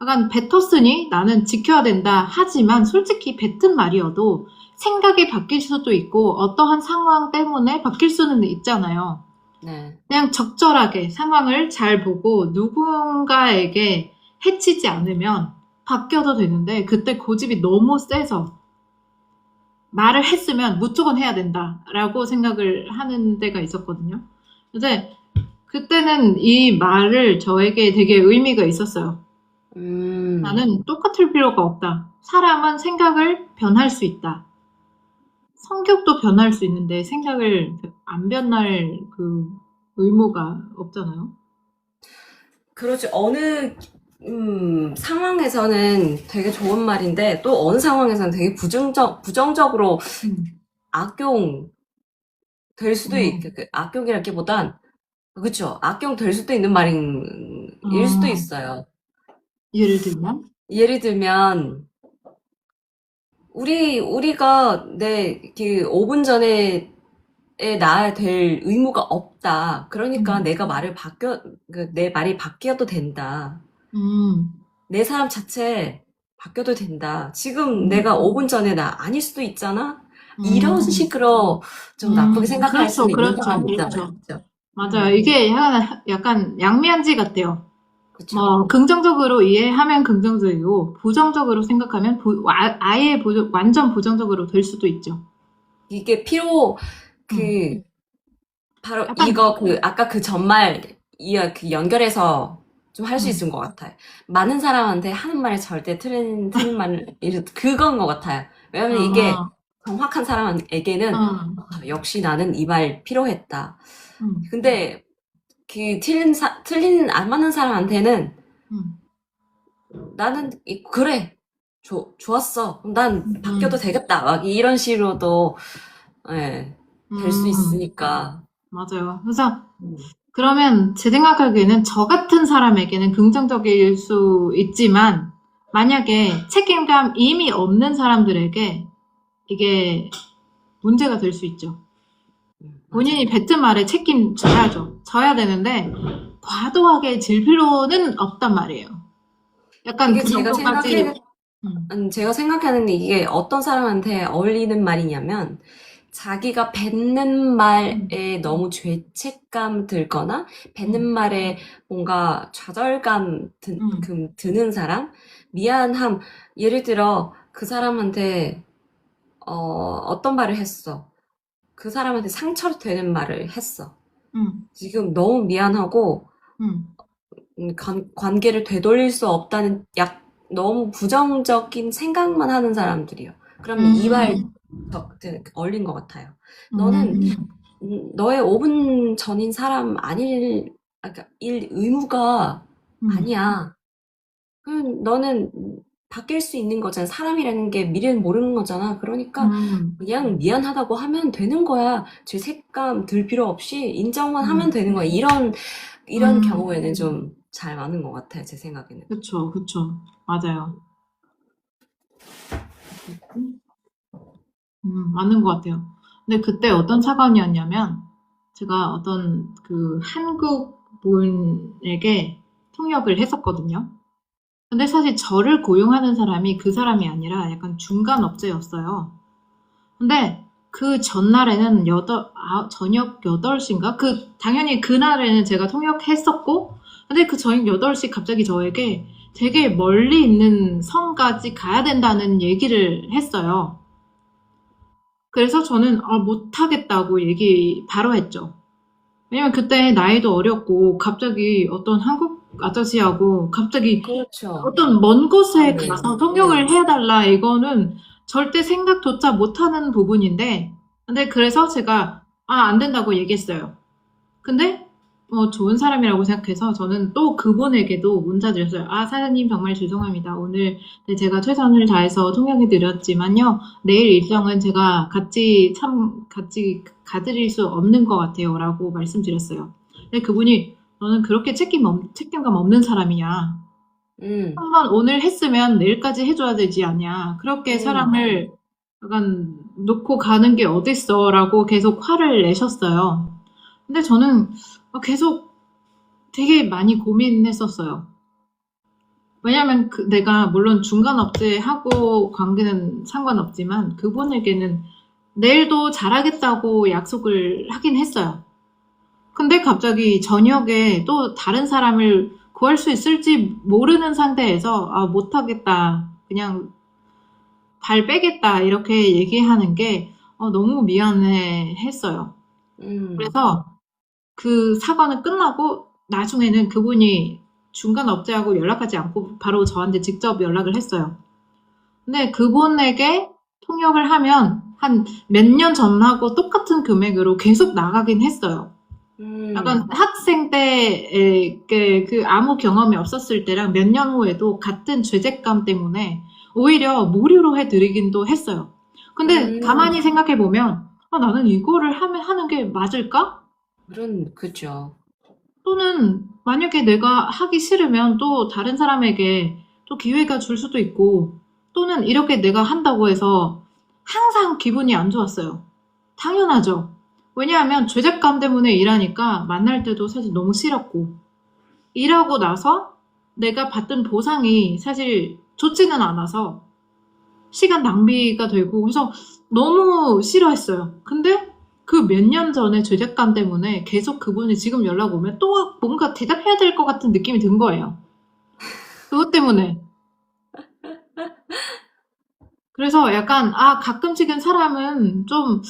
약간 뱉었으니 나는 지켜야 된다 하지만 솔직히 뱉은 말이어도 생각이 바뀔 수도 있고 어떠한 상황 때문에 바뀔 수는 있잖아요. 네. 그냥 적절하게 상황을 잘 보고 누군가에게 해치지 않으면 바뀌어도 되는데 그때 고집이 너무 세서 말을 했으면 무조건 해야 된다라고 생각을 하는 때가 있었거든요. 근데 그때는 이 말을 저에게 되게 의미가 있었어요. 음, 나는 똑같을 필요가 없다. 사람은 생각을 변할 수 있다. 성격도 변할 수 있는데 생각을 안 변할 그 의무가 없잖아요. 그렇지. 상황에서는 되게 좋은 말인데, 또 어느 상황에서는 되게 부정적으로 음. 악용 될 수도 악용이라기보단, 그쵸. 악용 될 수도 있는 일 수도 어, 있어요. 예를 들면? 예를 들면, 우리가 그 5분 전에 나야 될 의무가 없다. 그러니까 음, 내 말이 바뀌어도 된다. 음, 내 사람 자체 바뀌어도 된다. 지금 내가 음, 5분 전에 나 아닐 수도 있잖아? 이런 식으로 좀 나쁘게 생각할 그렇죠, 수는 있는 그렇죠, 상황이잖아요. 그렇죠. 그죠? 맞아요. 음, 이게 약간 양면지 같아요. 그쵸. 뭐, 긍정적으로 이해하면 긍정적이고, 부정적으로 생각하면 아예 완전 부정적으로 될 수도 있죠. 이게 음, 그, 바로 약간, 아까 그 전말, 연결해서 좀 할 수 있을 음, 것 같아요. 많은 사람한테 하는 말이 절대 틀린 그건 것 같아요. 왜냐면 이게 어, 정확한 사람에게는, 어, 역시 나는 이 말 필요했다. 음, 근데 안 맞는 사람한테는 음, 그래. 좋았어. 그럼 난 바뀌어도 음, 되겠다. 막 이런 식으로도, 예, 될 수 음, 있으니까. 맞아요. 그래서, 음, 그러면 제 생각하기에는 저 같은 사람에게는 긍정적일 수 있지만, 만약에 책임감 이미 없는 사람들에게 이게 문제가 될 수 있죠. 본인이 맞아요. 뱉은 말에 책임져야죠. 져야 되는데, 과도하게 질 필요는 없단 말이에요. 약간 이게 그 정도까지, 제가 생각하는 이게 어떤 사람한테 어울리는 말이냐면, 자기가 뱉는 음, 말에 너무 죄책감 들거나, 뱉는 음, 말에 뭔가 음, 드는 사람? 미안함. 예를 들어, 그 사람한테, 어떤 말을 했어. 그 사람한테 상처되는 말을 했어. 음, 지금 너무 미안하고, 음, 관계를 되돌릴 수 없다는 너무 부정적인 생각만 하는 사람들이요. 그러면 이 말 음, 어울린 것 같아요. 너는 음, 너의 5분 전인 사람 그러니까 일 의무가 음, 아니야. 너는 바뀔 수 있는 거잖아. 사람이라는 게 미래는 모르는 거잖아. 그러니까 음, 그냥 미안하다고 하면 되는 거야. 죄책감 들 필요 없이 인정만 하면 음, 되는 거야. 이런 음, 경우에는 좀 잘 맞는 것 같아요. 제 생각에는. 그쵸, 그쵸. 맞아요. 맞는 것 같아요. 근데 그때 어떤 사건이었냐면, 제가 어떤 그 한국 분에게 통역을 했었거든요. 근데 사실 저를 고용하는 사람이 그 사람이 아니라 약간 중간 업체였어요. 근데 그 전날에는 저녁 8시인가? 당연히 그날에는 제가 통역했었고, 근데 그 저녁 8시 갑자기 저에게 되게 멀리 있는 성까지 가야 된다는 얘기를 했어요. 그래서 저는 못하겠다고 얘기 바로 했죠. 왜냐면 그때 나이도 어렸고 갑자기 어떤 한국 아저씨하고 갑자기 그렇죠. 어떤 먼 곳에 네, 가서 통역을 네. 해달라 이거는 절대 생각조차 못하는 부분인데 근데 그래서 제가 안 된다고 얘기했어요. 근데 좋은 사람이라고 생각해서 저는 또 그분에게도 문자 드렸어요. 사장님 정말 죄송합니다. 오늘 네, 제가 최선을 다해서 통역해 드렸지만요. 내일 일정은 제가 같이 가드릴 수 없는 것 같아요. 라고 말씀드렸어요. 근데 그분이 너는 그렇게 책임감 없는 사람이냐. 음, 한번 오늘 했으면 내일까지 해줘야 되지 않냐. 그렇게 음, 사람을 약간 놓고 가는 게 어딨어 라고 계속 화를 내셨어요. 근데 저는 계속 되게 많이 고민했었어요. 왜냐면 내가 물론 중간업체하고 관계는 상관없지만 그분에게는 내일도 잘하겠다고 약속을 하긴 했어요. 근데 갑자기 저녁에 또 다른 사람을 구할 수 있을지 모르는 상태에서 못하겠다. 그냥 발 빼겠다. 이렇게 얘기하는 게 너무 미안해 했어요. 음, 그래서 그 사과는 끝나고 나중에는 그분이 중간 업체하고 연락하지 않고 바로 저한테 직접 연락을 했어요. 근데 그분에게 통역을 하면 한 몇 년 전하고 똑같은 금액으로 계속 나가긴 했어요. 약간 음, 학생 때 그 아무 경험이 없었을 때랑 몇 년 후에도 같은 죄책감 때문에 오히려 무료로 해드리긴도 했어요. 근데 가만히 음, 생각해보면 나는 이거를 하는 게 맞을까? 그죠. 또는 만약에 내가 하기 싫으면 또 다른 사람에게 또 기회가 줄 수도 있고 또는 이렇게 내가 한다고 해서 항상 기분이 안 좋았어요. 당연하죠. 왜냐하면 죄책감 때문에 일하니까 만날 때도 사실 너무 싫었고 일하고 나서 내가 받던 보상이 사실 좋지는 않아서 시간 낭비가 되고 그래서 너무 싫어했어요. 근데 그 몇 년 전에 죄책감 때문에 계속 그분이 지금 연락 오면 또 뭔가 대답해야 될 것 같은 느낌이 든 거예요. 그것 때문에. 그래서 약간 가끔씩은 사람은 좀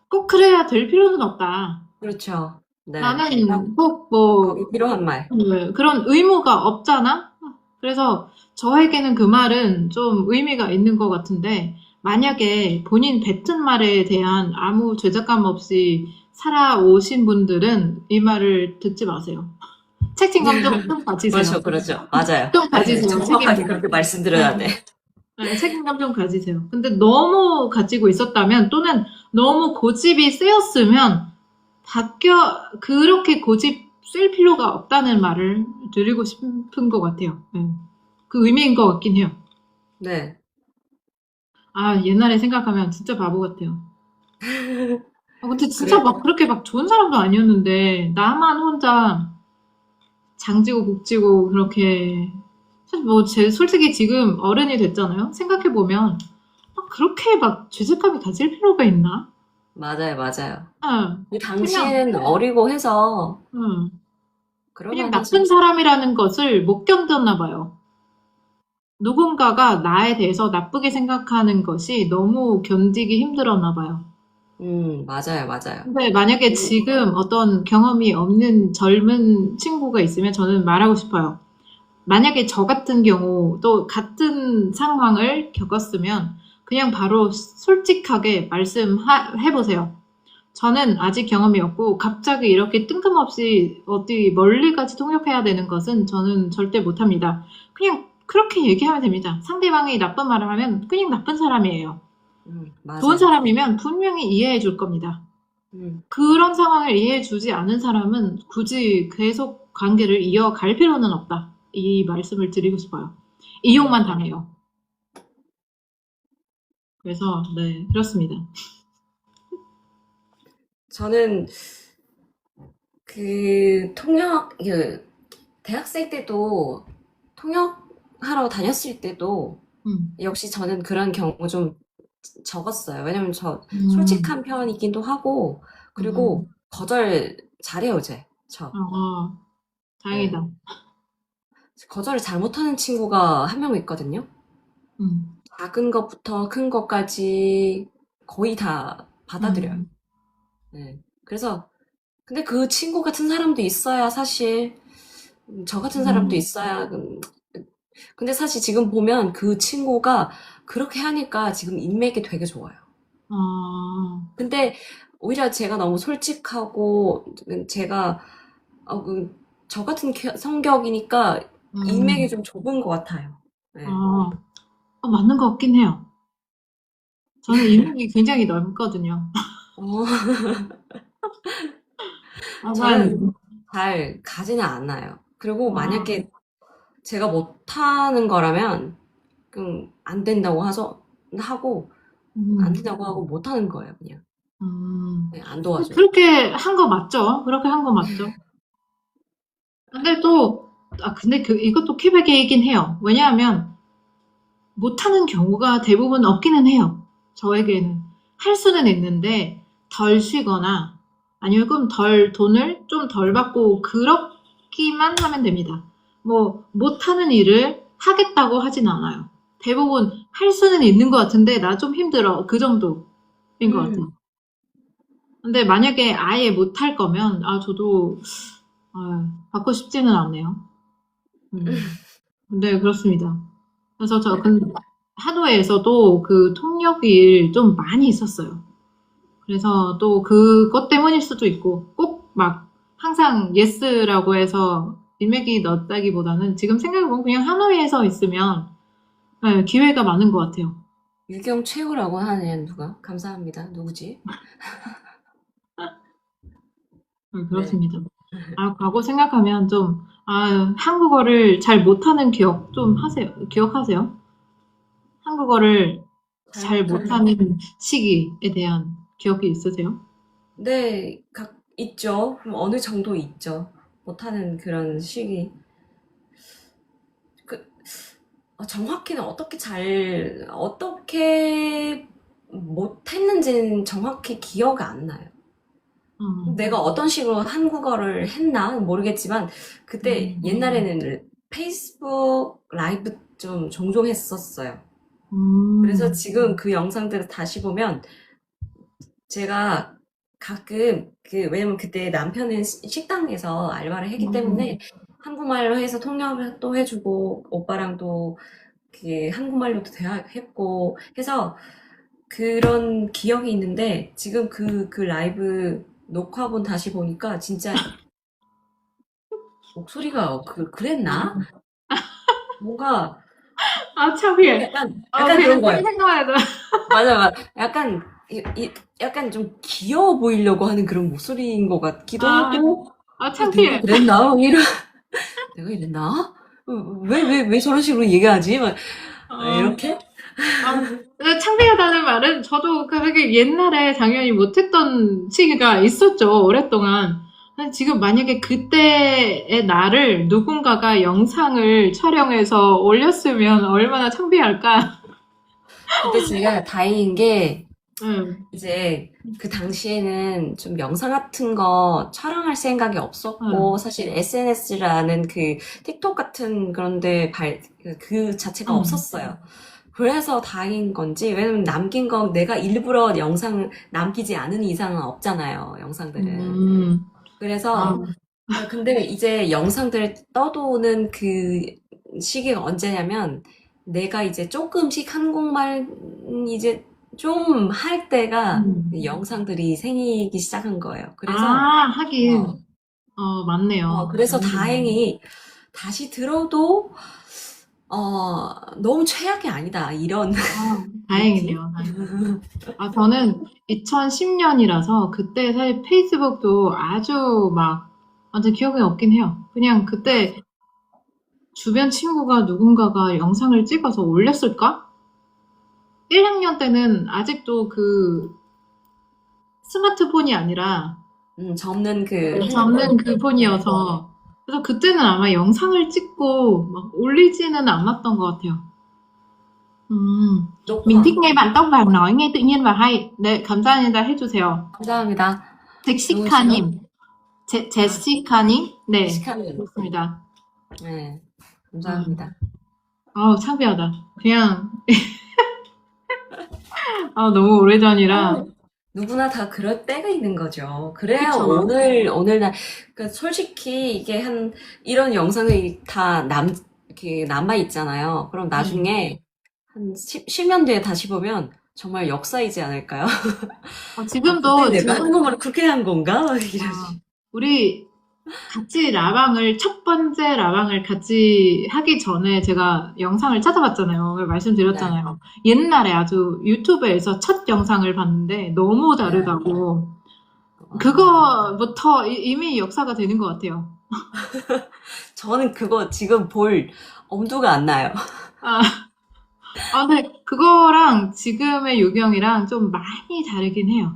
꼭 그래야 될 필요는 없다. 그렇죠. 네. 딱 나는 꼭 거기 필요한 말. 그런 의무가 없잖아? 그래서 저에게는 그 말은 좀 의미가 있는 것 같은데, 만약에 본인 뱉은 말에 대한 아무 죄책감 없이 살아오신 분들은 이 말을 듣지 마세요. 책임감 좀 가지세요. 그렇죠, 그렇죠. 맞아요. 좀 네, 가지세요, 정확하게 책임감. 그렇게 네. 말씀드려야 돼. 네, 책임감 좀 가지세요. 근데 너무 가지고 있었다면, 또는 너무 고집이 세였으면, 그렇게 고집 쓸 필요가 없다는 말을 드리고 싶은 것 같아요. 네. 그 의미인 것 같긴 해요. 네. 옛날에 생각하면 진짜 바보 같아요. 근데 진짜 그래, 막 그렇게 막 좋은 사람도 아니었는데, 나만 혼자 장지고 복지고 그렇게, 사실 뭐, 솔직히 지금 어른이 됐잖아요? 생각해보면, 그렇게 막 죄책감이 가질 필요가 있나? 맞아요, 맞아요. 아, 이 그냥, 당시에는 어리고 해서 음, 그냥 그럴만하죠. 나쁜 사람이라는 것을 못 견뎠나 봐요. 누군가가 나에 대해서 나쁘게 생각하는 것이 너무 견디기 힘들었나 봐요. 맞아요, 맞아요. 근데 만약에 음, 지금 어떤 경험이 없는 젊은 친구가 있으면 저는 말하고 싶어요. 만약에 저 같은 경우 또 같은 상황을 겪었으면 그냥 바로 솔직하게 말씀해 보세요. 저는 아직 경험이 없고 갑자기 이렇게 뜬금없이 어디 멀리까지 통역해야 되는 것은 저는 절대 못합니다. 그냥 그렇게 얘기하면 됩니다. 상대방이 나쁜 말을 하면 그냥 나쁜 사람이에요. 좋은 맞아요. 사람이면 분명히 이해해 줄 겁니다. 음, 그런 상황을 이해해 주지 않은 사람은 굳이 계속 관계를 이어갈 필요는 없다. 이 말씀을 드리고 싶어요. 네. 이용만 당해요. 그래서, 네, 그렇습니다. 저는 대학생 때도 통역하러 다녔을 때도 음, 역시 저는 그런 경우 좀 적었어요. 왜냐면 저 음, 솔직한 편이기도 하고, 그리고 음, 거절 잘해요, 저. 다행이다. 네. 거절을 잘못하는 친구가 한 명 있거든요. 음, 작은 것부터 큰 것까지 거의 다 받아들여요. 음, 네. 그래서, 근데 그 친구 같은 사람도 있어야 사실, 저 같은 사람도 음, 있어야, 근데 사실 지금 보면 그 친구가 그렇게 하니까 지금 인맥이 되게 좋아요. 어, 근데 오히려 제가 너무 솔직하고, 제가, 저 같은 성격이니까 인맥이 음, 좀 좁은 것 같아요. 네. 어, 맞는 것 같긴 해요. 저는 인맥이 굉장히 넓거든요. 어, 저는 약간, 잘 가지는 않아요. 그리고 아, 만약에 제가 못하는 거라면 그냥 안 된다고 하고 안 음, 된다고 하고 못하는 거예요, 그냥. 음. 그냥 안 도와줘요. 그렇게 한 거 맞죠? 그렇게 한 거 맞죠? 근데 또, 근데 이것도 퀴백이긴 해요. 왜냐하면, 못하는 경우가 대부분 없기는 해요. 저에게는. 할 수는 있는데, 덜 쉬거나, 아니면 돈을 좀 덜 받고, 그렇기만 하면 됩니다. 뭐, 못하는 일을 하겠다고 하진 않아요. 대부분 할 수는 있는 것 같은데, 나 좀 힘들어. 그 정도인 것 같아요. 음, 근데 만약에 아예 못할 거면, 저도, 받고 싶지는 않네요. 네, 그렇습니다. 그래서 하노이에서도 그 통역일 좀 많이 있었어요. 그래서 또 그것 때문일 수도 있고, 꼭 막 항상 예스라고 해서 일맥이 넣었다기보다는 지금 생각해보면 그냥 하노이에서 있으면 네, 기회가 많은 것 같아요. 유경 최고라고 하는 누가? 감사합니다. 누구지? 네, 네. 그렇습니다. 과거 생각하면 좀, 한국어를 잘 못하는 기억하세요? 한국어를 잘 잘 못하는. 못하는 시기에 대한 기억이 있으세요? 네, 있죠. 그럼 어느 정도 있죠. 못하는 그런 시기. 그, 정확히는 어떻게 못했는지는 정확히 기억 안 나요. 내가 음, 어떤 식으로 한국어를 했나 모르겠지만, 그때 음, 옛날에는 페이스북 라이브 좀 종종 했었어요. 그래서 음, 지금 그 영상들을 다시 보면 제가 가끔 왜냐면 그때 남편은 식당에서 알바를 했기 때문에 음, 한국말로 해서 통역도 해주고 오빠랑도 한국말로도 대화했고 해서 그런 기억이 있는데 지금 그 라이브 녹화본 다시 보니까 진짜 목소리가 그랬나? 뭔가 창피해. 약간 그런 그냥 거예요. 생각만 해도. 맞아, 맞아. 약간 좀 귀여워 보이려고 하는 그런 목소리인 것 같기도 아, 하고, 내가 창피해. 그랬나? 내가 이랬나? 왜 저런 식으로 얘기하지? 막, 어, 이렇게? 근데 창피하다는 말은 저도 그게 옛날에 당연히 못했던 시기가 있었죠, 오랫동안. 근데 지금 만약에 그때의 나를 누군가가 영상을 촬영해서 올렸으면 얼마나 창피할까? 근데 제가 다행인 게, 응, 이제 그 당시에는 좀 영상 같은 거 촬영할 생각이 응, 없었고, 사실 SNS라는 틱톡 같은 그런데 그 자체가 응, 없었어요. 그래서 다행인 건지, 왜냐면 남긴 거 내가 일부러 영상 남기지 않은 이상은 없잖아요, 영상들은. 음, 아, 그래서, 근데 이제 영상들 떠도는 그 시기가 언제냐면, 내가 이제 조금씩 한국말 이제 좀 할 때가 음. 영상들이 생기기 시작한 거예요. 어, 하긴, 맞네요. 그래서 다행히 다시 들어도, 너무 최악이 아니다. 이런 느낌? 다행이네요. 저는 2010년이라서 그때 사실 페이스북도 아주 막 완전 기억에 없긴 해요. 그냥 그때 주변 친구가 누군가가 영상을 찍어서 올렸을까? 1학년 때는 아직도 그 스마트폰이 아니라 접는 접는 핸드폰. 그 네. 폰이어서 그래서 그때는 아마 영상을 찍고 막 올리지는 않았던 것 같아요. 음, mình thích 녹화. nghe bạn tóc vàng nói nghe tự nhiên và hay. 네, 감사합니다. 해주세요. 감사합니다. 누구시죠? 잭시카님, 아, 제시카님, 네, 시카님. 그렇습니다. 네, 음, 감사합니다. 창피하다. 그냥, 너무 오래전이라, 어, 누구나 다 그럴 때가 있는 거죠. 그래야 그쵸. 오늘날, 그러니까 솔직히 이런 영상이 이렇게 남아있잖아요. 그럼 네. 나중에 한 10년 뒤에 다시 보면 정말 역사이지 않을까요? 그때 지금도, 내가 한국말을 그렇게 한 건가? 막 아, 이러지. 우리 첫 번째 라방을 같이 하기 전에 제가 영상을 찾아봤잖아요. 네, 말씀드렸잖아요. 옛날에 아주 유튜브에서 첫 영상을 봤는데 너무 네. 다르다고. 어, 그거부터 이미 역사가 되는 것 같아요. 저는 그거 지금 볼 엄두가 안 나요. 아, 근데 그거랑 지금의 요경이랑 좀 많이 다르긴 해요.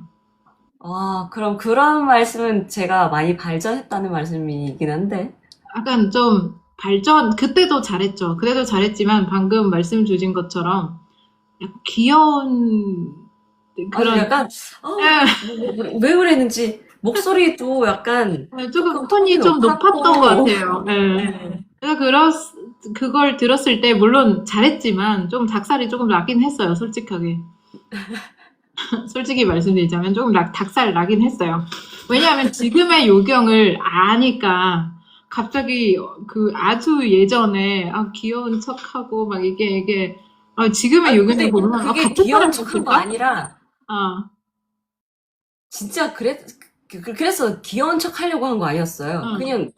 그럼 그런 말씀은 제가 많이 발전했다는 말씀이긴 한데. 약간 좀 그때도 잘했죠. 그때도 잘했지만 방금 말씀 주신 것처럼 약간 귀여운 좀 그런, 약간, 왜 그랬는지, 목소리도 약간 조금 조금 톤이 톤이 좀 높았던 것 높았고, 같아요. 예. 네. 그래서 그걸 들었을 때 물론 잘했지만 좀 닭살이 조금 나긴 했어요. 솔직하게. 솔직히 말씀드리자면 조금 닭살 나긴 했어요. 왜냐하면 지금의 요경을 아니까 갑자기 그 아주 예전에 귀여운 척하고 막 이게 지금의 요경을 근데 보면 그게 같은 귀여운 척 한 거 사람이었을까? 아니라, 아, 진짜 그래서 귀여운 척 하려고 한 거 아니었어요. 응. 그냥,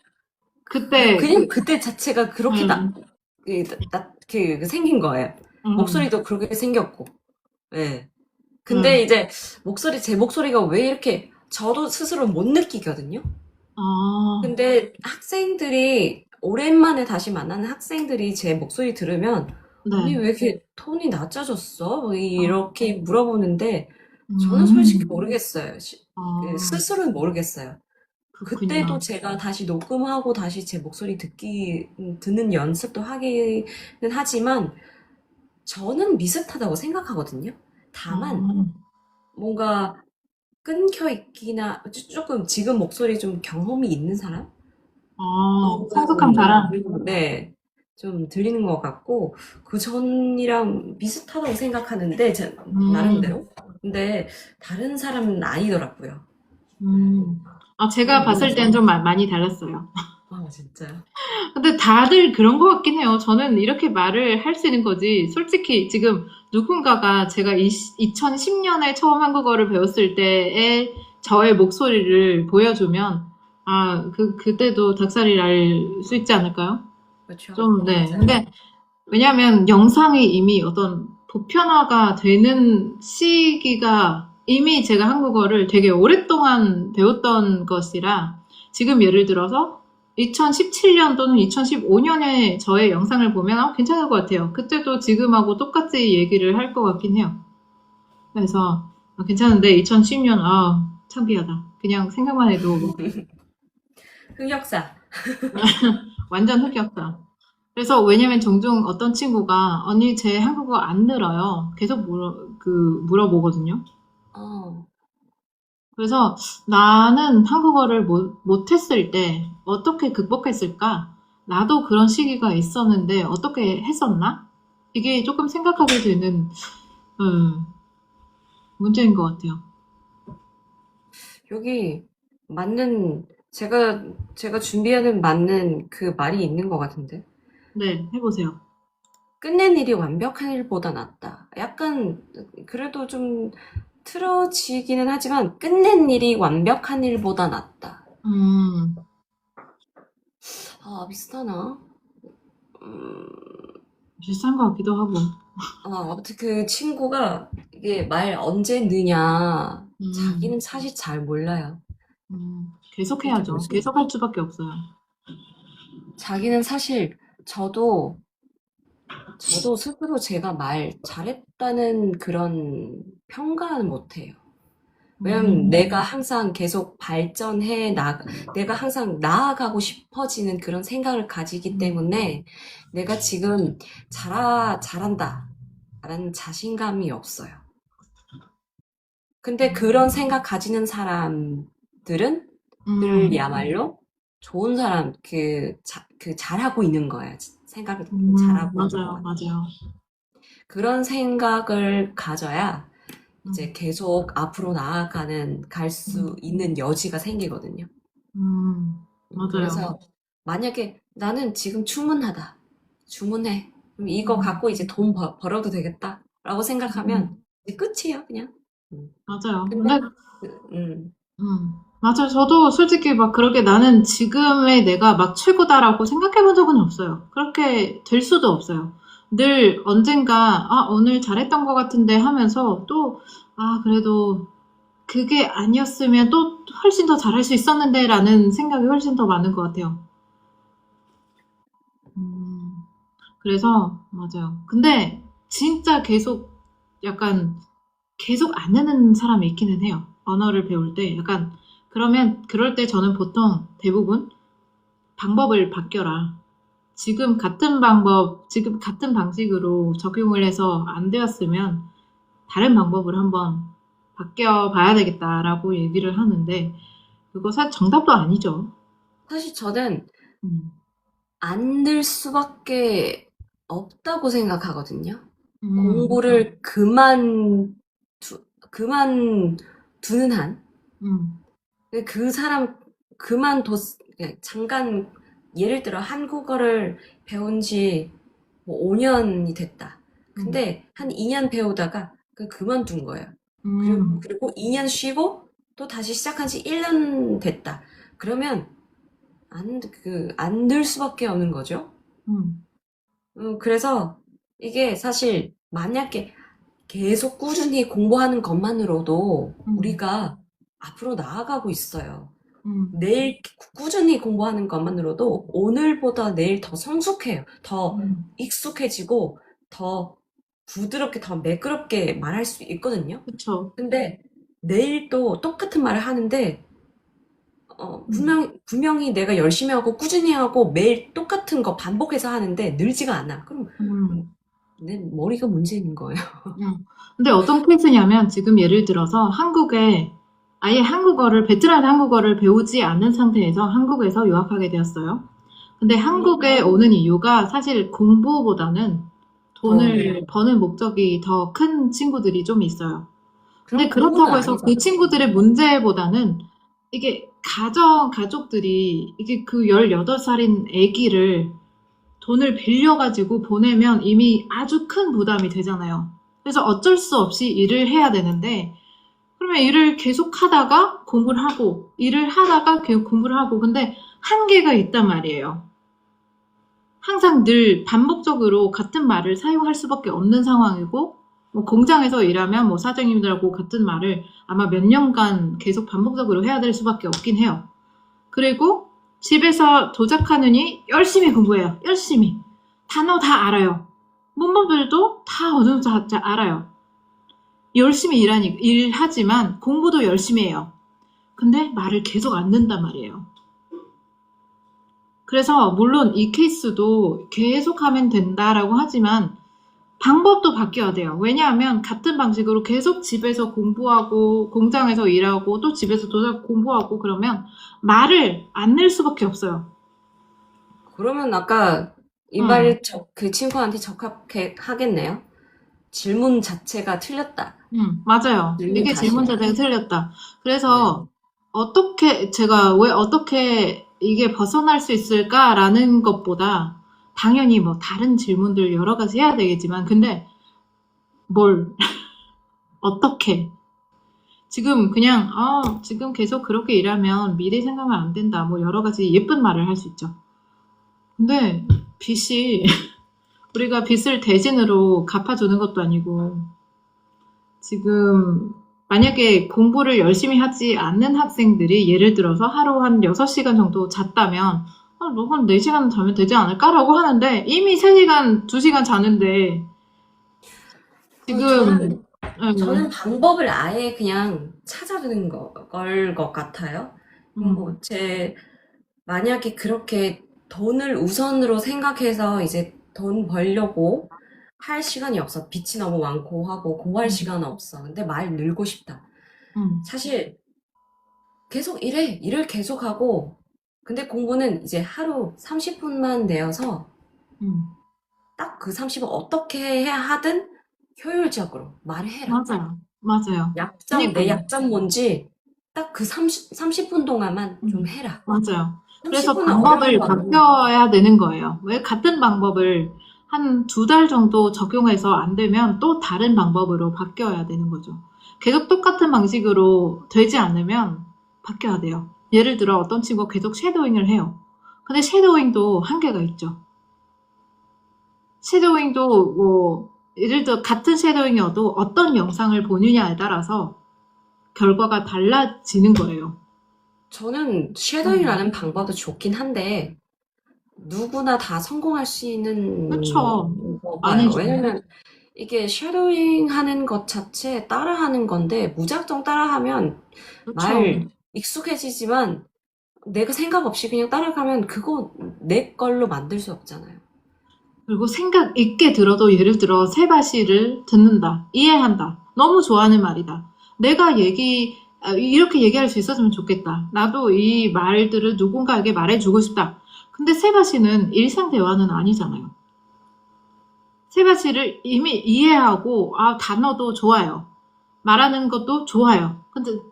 그때 그때 자체가 그렇게 음, 생긴 거예요. 음, 목소리도 그렇게 생겼고, 예. 근데 음. 이제 제 목소리가 왜 이렇게 저도 스스로 못 느끼거든요. 아, 근데 학생들이 오랜만에 다시 만나는 학생들이 제 목소리 들으면 아니 네. 왜 이렇게 톤이 낮아졌어? 뭐 아, 이렇게 물어보는데 저는 솔직히 음, 모르겠어요. 아, 스스로는 모르겠어요. 그때도 그렇군요. 제가 다시 녹음하고 다시 제 목소리 듣는 연습도 하기는 하지만 저는 비슷하다고 생각하거든요. 다만 아, 뭔가 끊겨 있기나 조금 지금 목소리 좀 경험이 있는 사람? 성숙한 사람. 네. 좀 들리는 것 같고, 그 전이랑 비슷하다고 생각하는데, 음, 나름대로. 근데, 다른 사람은 아니더라고요. 음. 제가 그건 봤을 뭐죠? 땐 좀 많이 달랐어요. 진짜요? 근데 다들 그런 것 같긴 해요. 저는 이렇게 말을 할 수 있는 거지. 솔직히 지금 누군가가 제가 2010년에 처음 한국어를 배웠을 때의 저의 목소리를 보여주면, 그때도 닭살이 날 수 있지 않을까요? 그렇죠. 좀, 네. 맞아요. 근데, 왜냐하면 영상이 이미 어떤 보편화가 되는 시기가 이미 제가 한국어를 되게 오랫동안 배웠던 것이라 지금 예를 들어서 2017년 또는 2015년에 저의 영상을 보면 괜찮을 것 같아요. 그때도 지금하고 똑같이 얘기를 할 것 같긴 해요. 그래서 괜찮은데 2010년 창피하다. 그냥 생각만 해도 흑역사. 완전 흑역사. 그래서 왜냐면 종종 어떤 친구가 언니 제 한국어 안 늘어요. 계속 물어보거든요. 어, 그래서 나는 한국어를 못했을 때 어떻게 극복했을까? 나도 그런 시기가 있었는데 어떻게 했었나? 이게 조금 생각하게 되는 음, 문제인 것 같아요. 여기, 맞는, 제가 준비하는 맞는 그 말이 있는 것 같은데. 네, 해보세요. 끝낸 일이 완벽한 일보다 낫다. 약간, 그래도 좀 틀어지기는 하지만, 끝낸 일이 완벽한 일보다 낫다. 음, 비슷하나? 음, 비슷한 것 같기도 하고. 아무튼 그 친구가 이게 말 언제 느냐. 음, 자기는 사실 잘 몰라요. 계속 이게 해야죠. 뭐지? 계속 할 수밖에 없어요. 자기는 사실 저도 스스로 제가 말 잘했다는 그런 평가는 못해요. 왜냐면 내가 음, 항상 계속 내가 항상 나아가고 싶어지는 그런 생각을 가지기 음, 때문에 내가 지금 잘한다. 라는 자신감이 없어요. 근데 그런 생각 가지는 사람들은 음, 야말로 좋은 사람, 잘하고 있는 거예요. 생각을 잘하고 있는 맞아요, 거예요. 맞아요. 그런 생각을 가져야 이제 음, 계속 앞으로 갈 수 음, 있는 여지가 생기거든요. 맞아요. 그래서 만약에 나는 지금 충분해. 그럼 이거 음, 갖고 이제 돈 벌어도 되겠다. 라고 생각하면 음, 이제 끝이에요, 그냥. 음. 맞아요. 근데, 근데 음, 맞아요. 저도 솔직히 막 그렇게 나는 지금의 내가 막 최고다라고 생각해 본 적은 없어요. 그렇게 될 수도 없어요. 늘 언젠가, 오늘 잘했던 것 같은데 하면서 또, 그래도 그게 아니었으면 또 훨씬 더 잘할 수 있었는데 라는 생각이 훨씬 더 많은 것 같아요. 그래서, 맞아요. 근데 진짜 계속 약간 계속 안 하는 사람이 있기는 해요. 언어를 배울 때 약간 그러면 그럴 때 저는 보통 대부분 방법을 바뀌어라. 지금 같은 방식으로 적용을 해서 안 되었으면 다른 방법을 한번 바뀌어 봐야 되겠다라고 얘기를 하는데 그거 사실 정답도 아니죠. 사실 저는 음, 안 늘 수밖에 없다고 생각하거든요. 그쵸. 공부를 그만두는 한, 음, 그 사람 잠깐, 예를 들어 한국어를 배운 지 뭐 5년이 됐다. 음, 근데 한 2년 배우다가 그만둔 거예요. 음, 그리고 2년 쉬고 또 다시 시작한 지 1년 됐다. 그러면 안 늘 수밖에 없는 거죠. 음, 그래서 이게 사실 만약에 계속 꾸준히 공부하는 것만으로도 음, 우리가 앞으로 나아가고 있어요. 음, 내일 꾸준히 공부하는 것만으로도 오늘보다 내일 더 성숙해요. 더 음. 익숙해지고 더 부드럽게, 더 매끄럽게 말할 수 있거든요. 그쵸. 근데 내일 또 똑같은 말을 하는데 음, 분명히 내가 열심히 하고 꾸준히 하고 매일 똑같은 거 반복해서 하는데 늘지가 않아. 그럼 음. 내 머리가 문제인 거예요. 근데 어떤 케이스냐면 지금 예를 들어서 한국에 아예 베트남 한국어를 배우지 않는 상태에서 한국에서 유학하게 되었어요. 근데 한국에 오는 이유가 사실 공부보다는 더, 돈을 버는 목적이 더 큰 친구들이 좀 있어요. 근데 그럼 공부는 그렇다고 해서 그 아니잖아. 친구들의 문제보다는 이게 가족들이 이게 그 18살인 아기를 돈을 빌려가지고 보내면 이미 아주 큰 부담이 되잖아요. 그래서 어쩔 수 없이 일을 해야 되는데, 그러면 일을 계속 하다가 공부를 하고, 일을 하다가 계속 공부를 하고, 근데 한계가 있단 말이에요. 항상 늘 반복적으로 같은 말을 사용할 수밖에 없는 상황이고, 뭐 공장에서 일하면 뭐 사장님들하고 같은 말을 아마 몇 년간 계속 반복적으로 해야 될 수밖에 없긴 해요. 그리고 집에서 도착하느니 열심히 공부해요. 열심히. 단어 다 알아요. 문법들도 다 어느 정도 다 알아요. 열심히 일하지만 공부도 열심히 해요. 근데 말을 계속 안 듣는단 말이에요. 그래서 물론 이 케이스도 계속하면 된다라고 하지만 방법도 바뀌어야 돼요. 왜냐하면 같은 방식으로 계속 집에서 공부하고 공장에서 일하고 또 집에서 도작 공부하고 그러면 말을 안 낼 수밖에 없어요. 그러면 아까 이 응, 말이 그 친구한테 하겠네요. 질문 자체가 틀렸다. 응, 맞아요. 질문 이게 질문 자체가. 자체가 틀렸다. 네. 그래서 제가 왜 어떻게 이게 벗어날 수 있을까라는 것보다 당연히 뭐 다른 질문들 여러 가지 해야 되겠지만 근데 뭘 어떻게 지금 그냥 지금 계속 그렇게 일하면 미래 생각하면 안 된다. 뭐 여러 가지 예쁜 말을 할 수 있죠. 근데 빚이 우리가 빚을 대신으로 갚아주는 것도 아니고 지금 만약에 공부를 열심히 하지 않는 학생들이 예를 들어서 하루 한 6시간 정도 잤다면 너한 4시간 자면 되지 않을까라고 하는데 이미 3시간, 2시간 자는데 지금 저는 방법을 아예 그냥 찾아두는 걸 것 같아요. 음, 만약에 그렇게 돈을 우선으로 생각해서 이제 돈 벌려고 할 시간이 없어. 빚이 너무 많고 하고 공부할 음, 시간은 없어. 근데 말 늘고 싶다. 음, 사실 계속 일해. 일을 계속하고. 근데 공부는 이제 하루 30분만 내어서 음. 딱 그 30분 어떻게 해야 하든 효율적으로 말을 해라. 맞아요. 맞아요. 내 그니까요. 약점 뭔지 딱 그 30분 동안만 좀 해라. 맞아요. 그래서 30분은 어려운 방법을 거 아니야. 바뀌어야 되는 거예요. 왜 같은 방법을 한 2달 정도 적용해서 안 되면 또 다른 방법으로 바뀌어야 되는 거죠. 계속 똑같은 방식으로 되지 않으면 바뀌어야 돼요. 예를 들어 어떤 친구가 계속 쉐도잉을 해요. 근데 쉐도잉도 한계가 있죠. 쉐도잉도 뭐 예를 들어 같은 쉐도잉이어도 어떤 영상을 보느냐에 따라서 결과가 달라지는 거예요. 저는 음, 쉐도잉이라는 방법도 좋긴 한데 누구나 다 성공할 수 있는 그쵸. 거 봐요. 아니죠. 왜냐면 이게 쉐도잉 하는 것 자체 따라하는 건데 무작정 따라하면 그쵸. 말 익숙해지지만 내가 생각 없이 그냥 따라가면 그거 내 걸로 만들 수 없잖아요. 그리고 생각 있게 들어도 예를 들어 세바시를 듣는다, 이해한다, 너무 좋아하는 말이다. 내가 이렇게 얘기할 수 있었으면 좋겠다. 나도 이 말들을 누군가에게 말해주고 싶다. 근데 세바시는 일상 대화는 아니잖아요. 세바시를 이미 이해하고, 단어도 좋아요. 말하는 것도 좋아요.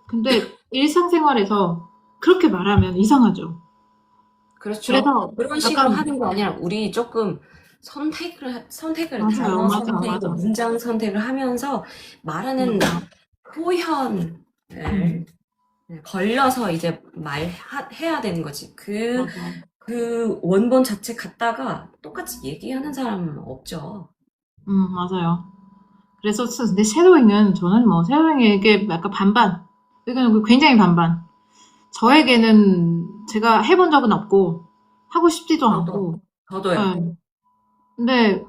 근데 일상생활에서 그렇게 말하면 이상하죠. 그렇죠. 그래서 그런 식으로 약간, 하는 게 아니라 우리 조금 맞아요, 단어 맞아, 선택, 맞아. 문장 선택을 하면서 말하는 맞아. 표현을 음, 걸려서 이제 해야 되는 거지. 맞아. 그 원본 자체 갖다가 똑같이 얘기하는 사람은 없죠. 맞아요. 그래서 근데 섀도잉은 저는 뭐 섀도잉에게 약간 반반. 이거는 굉장히 반반. 저에게는 제가 해본 적은 없고 하고 싶지도 저도, 않고. 저도요. 예. 근데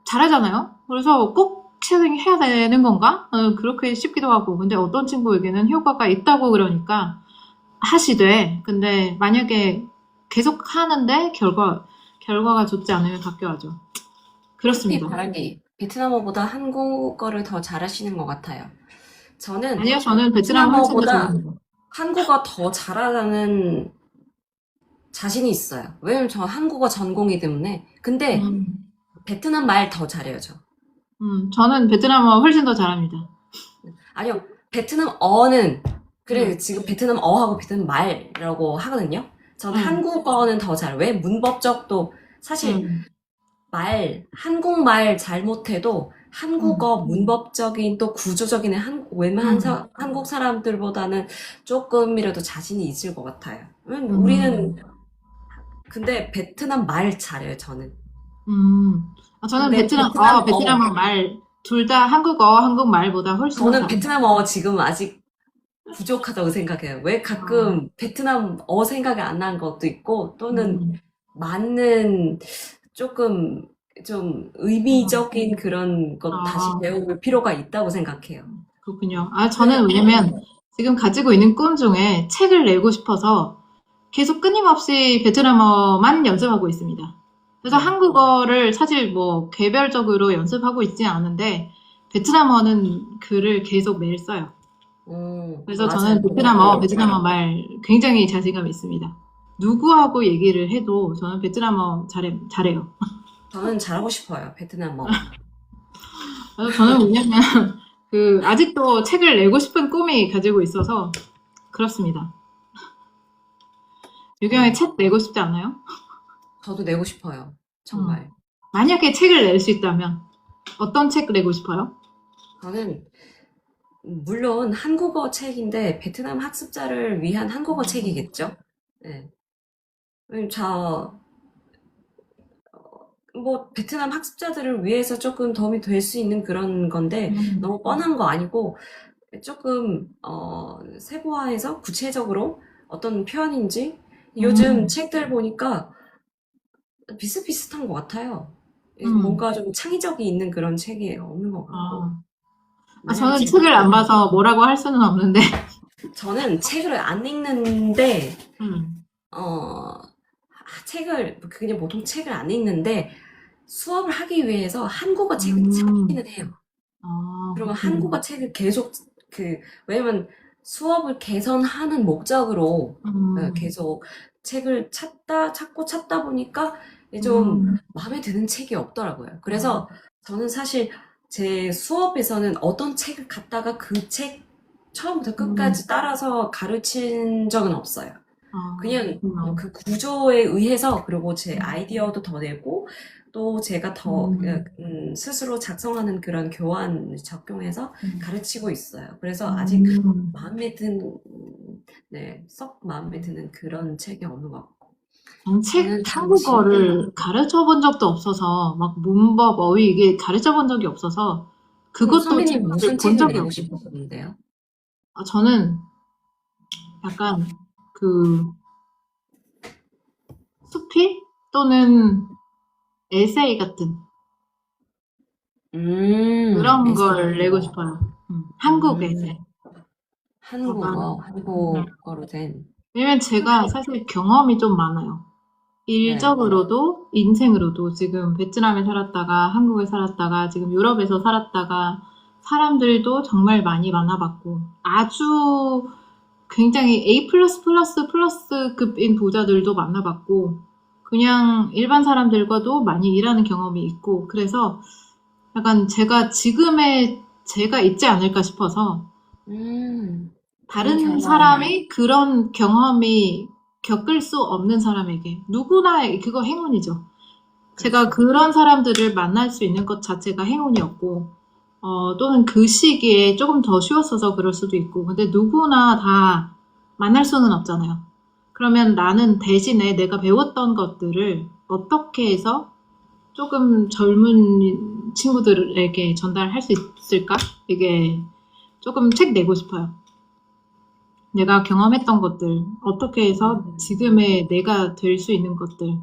잘하잖아요. 그래서 꼭 섀도잉 해야 되는 건가? 그렇게 싶기도 하고. 근데 어떤 친구에게는 효과가 있다고 그러니까 하시되. 근데 만약에 계속 하는데 결과가 좋지 않으면 바뀌어야죠. 하필 그렇습니다. 바라기 베트남어보다 한국어를 더 잘하시는 것 같아요. 저는 아니요, 저는 베트남어 훨씬 더 베트남어보다 좋아합니다. 한국어 더 잘하는 자신이 있어요. 왜냐면 저 한국어 전공이기 때문에. 근데 음. 베트남 말 더 잘해요, 저. 저는 베트남어 훨씬 더 잘합니다. 아니요, 베트남어는, 그래, 음, 지금 베트남어하고 베트남 말이라고 하거든요. 전 음, 한국어는 더 잘해요. 왜 문법적도, 사실 음, 한국말 잘못해도 음, 한국어 문법적인 또 구조적인 웬만한 음, 한국 사람들보다는 조금이라도 자신이 있을 것 같아요. 왜냐면 우리는, 음, 근데 베트남 말 잘해요, 저는. 저는 근데 베트남어, 베트남어 말, 둘 다 한국어, 한국말보다 훨씬 더 저는 잘합니다. 베트남어 지금 아직 부족하다고 생각해요. 왜 아, 가끔 베트남어 생각이 안 나는 것도 있고, 또는 음, 맞는 조금 좀 음, 의미적인 그런 것 다시 아, 배워볼 필요가 있다고 생각해요. 그렇군요. 저는 왜? 왜냐면 지금 가지고 있는 꿈 중에 책을 내고 싶어서 계속 끊임없이 베트남어만 연습하고 있습니다. 그래서 네. 한국어를 사실 뭐 개별적으로 연습하고 있지 않은데 베트남어는 글을 계속 매일 써요. 그래서 저는 맞아요. 저도, 베트남어 말 굉장히 자신감 있습니다. 누구하고 얘기를 해도 저는 베트남어 잘해요. 저는 잘하고 싶어요, 베트남어. 그래서 저는 왜냐면 아직도 책을 내고 싶은 꿈이 가지고 있어서 그렇습니다. 유경이 음, 책 내고 싶지 않아요? 저도 내고 싶어요, 음. 정말. 만약에 책을 낼 수 있다면 어떤 책 내고 싶어요? 저는 물론 한국어 책인데 베트남 학습자를 위한 한국어 책이겠죠? 네. 왜냐면 뭐 베트남 학습자들을 위해서 조금 도움이 될 수 있는 그런 건데 음, 너무 뻔한 거 아니고 조금 세부화해서 구체적으로 어떤 표현인지 요즘 음, 책들 보니까 비슷비슷한 것 같아요. 음. 뭔가 좀 창의적이 있는 그런 책이 없는 것 같고 아, 만약에 저는 제가 책을 안 봐서 뭐라고 할 수는 없는데. 저는 책을 안 읽는데 음, 어 책을 그냥 보통 책을 안 읽는데 수업을 하기 위해서 한국어 책을 음, 찾기는 해요. 그러면 그렇군요. 한국어 책을 계속 왜냐면 수업을 개선하는 목적으로 음, 계속 책을 찾고 찾다 보니까 좀 음, 마음에 드는 책이 없더라고요. 아, 그래서 저는 사실 제 수업에서는 어떤 책을 갖다가 그 책 처음부터 음, 끝까지 따라서 가르친 적은 없어요. 그냥 그렇군요. 그 구조에 의해서 그리고 제 음, 아이디어도 더 내고 또 제가 더 음, 스스로 작성하는 그런 교환 적용해서 음, 가르치고 있어요. 그래서 아직 음. 마음에 든, 썩 마음에 드는 그런 책이 없는 것 같고. 저는 잠시, 한국어를 가르쳐 본 적도 없어서, 막 문법, 어휘 이게 가르쳐 본 적이 없어서, 그럼 그것도 선배님 책을 무슨 본 책을 적이 내고 없어요. 싶으신데요? 저는 약간 그 수필? 또는 에세이 같은 그런 걸 내고 에세이. 싶어요. 한국 에세이. 한국어, 음. 한국어로 된, 왜냐면 제가 사실 경험이 좀 많아요. 네. 일적으로도 인생으로도 지금 베트남에 살았다가 한국에 살았다가 지금 유럽에서 살았다가 사람들도 정말 많이 만나봤고 아주 굉장히 A 플러스급인 부자들도 만나봤고 그냥 일반 사람들과도 많이 일하는 경험이 있고 그래서 약간 제가 지금의 제가 있지 않을까 싶어서 그런 다른 경험, 사람이 그런 경험이 겪을 수 없는 사람에게 누구나 그거 행운이죠. 제가 그렇죠. 그런 사람들을 만날 수 있는 것 자체가 행운이었고 또는 그 시기에 조금 더 쉬웠어서 그럴 수도 있고 근데 누구나 다 만날 수는 없잖아요. 그러면 나는 대신에 내가 배웠던 것들을 어떻게 해서 조금 젊은 친구들에게 전달할 수 있을까? 이게 조금 책 내고 싶어요. 내가 경험했던 것들, 어떻게 해서 지금의 내가 될 수 있는 것들.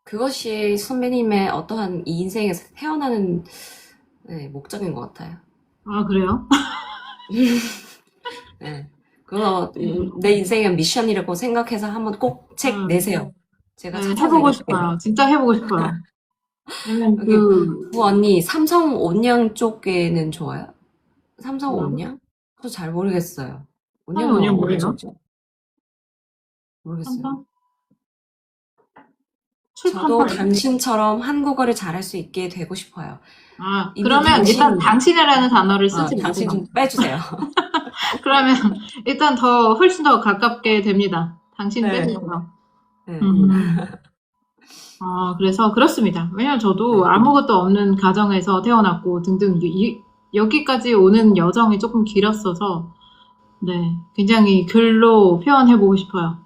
그것이 선배님의 어떠한 이 인생에서 태어나는 네, 목적인 것 같아요. 아, 그래요? 네. 그거 내 인생의 미션이라고 생각해서 한번 꼭 책 내세요. 제가 네, 해보고 찾아드릴게요. 싶어요. 진짜 해보고 싶어요. 왜냐면 여기 부 언니 삼성 온양 쪽에는 좋아요? 삼성 뭐라고? 온양? 저 잘 모르겠어요. 삼성 온양은 원년 어느 뭐예요? 쪽이죠? 모르겠어요. 삼성? 저도 출판사? 당신처럼 한국어를 잘할 수 있게 되고 싶어요. 아, 이미 그러면 일단 당신, 당신이라는 단어를 쓰지 당신 마세요. 좀 빼주세요. 그러면 일단 훨씬 더 가깝게 됩니다. 당신 네. 빼주세요. 네. 음. 그래서 그렇습니다. 왜냐면 저도 네. 아무것도 없는 가정에서 태어났고 등등 여기까지 오는 여정이 조금 길었어서 네, 굉장히 글로 표현해보고 싶어요.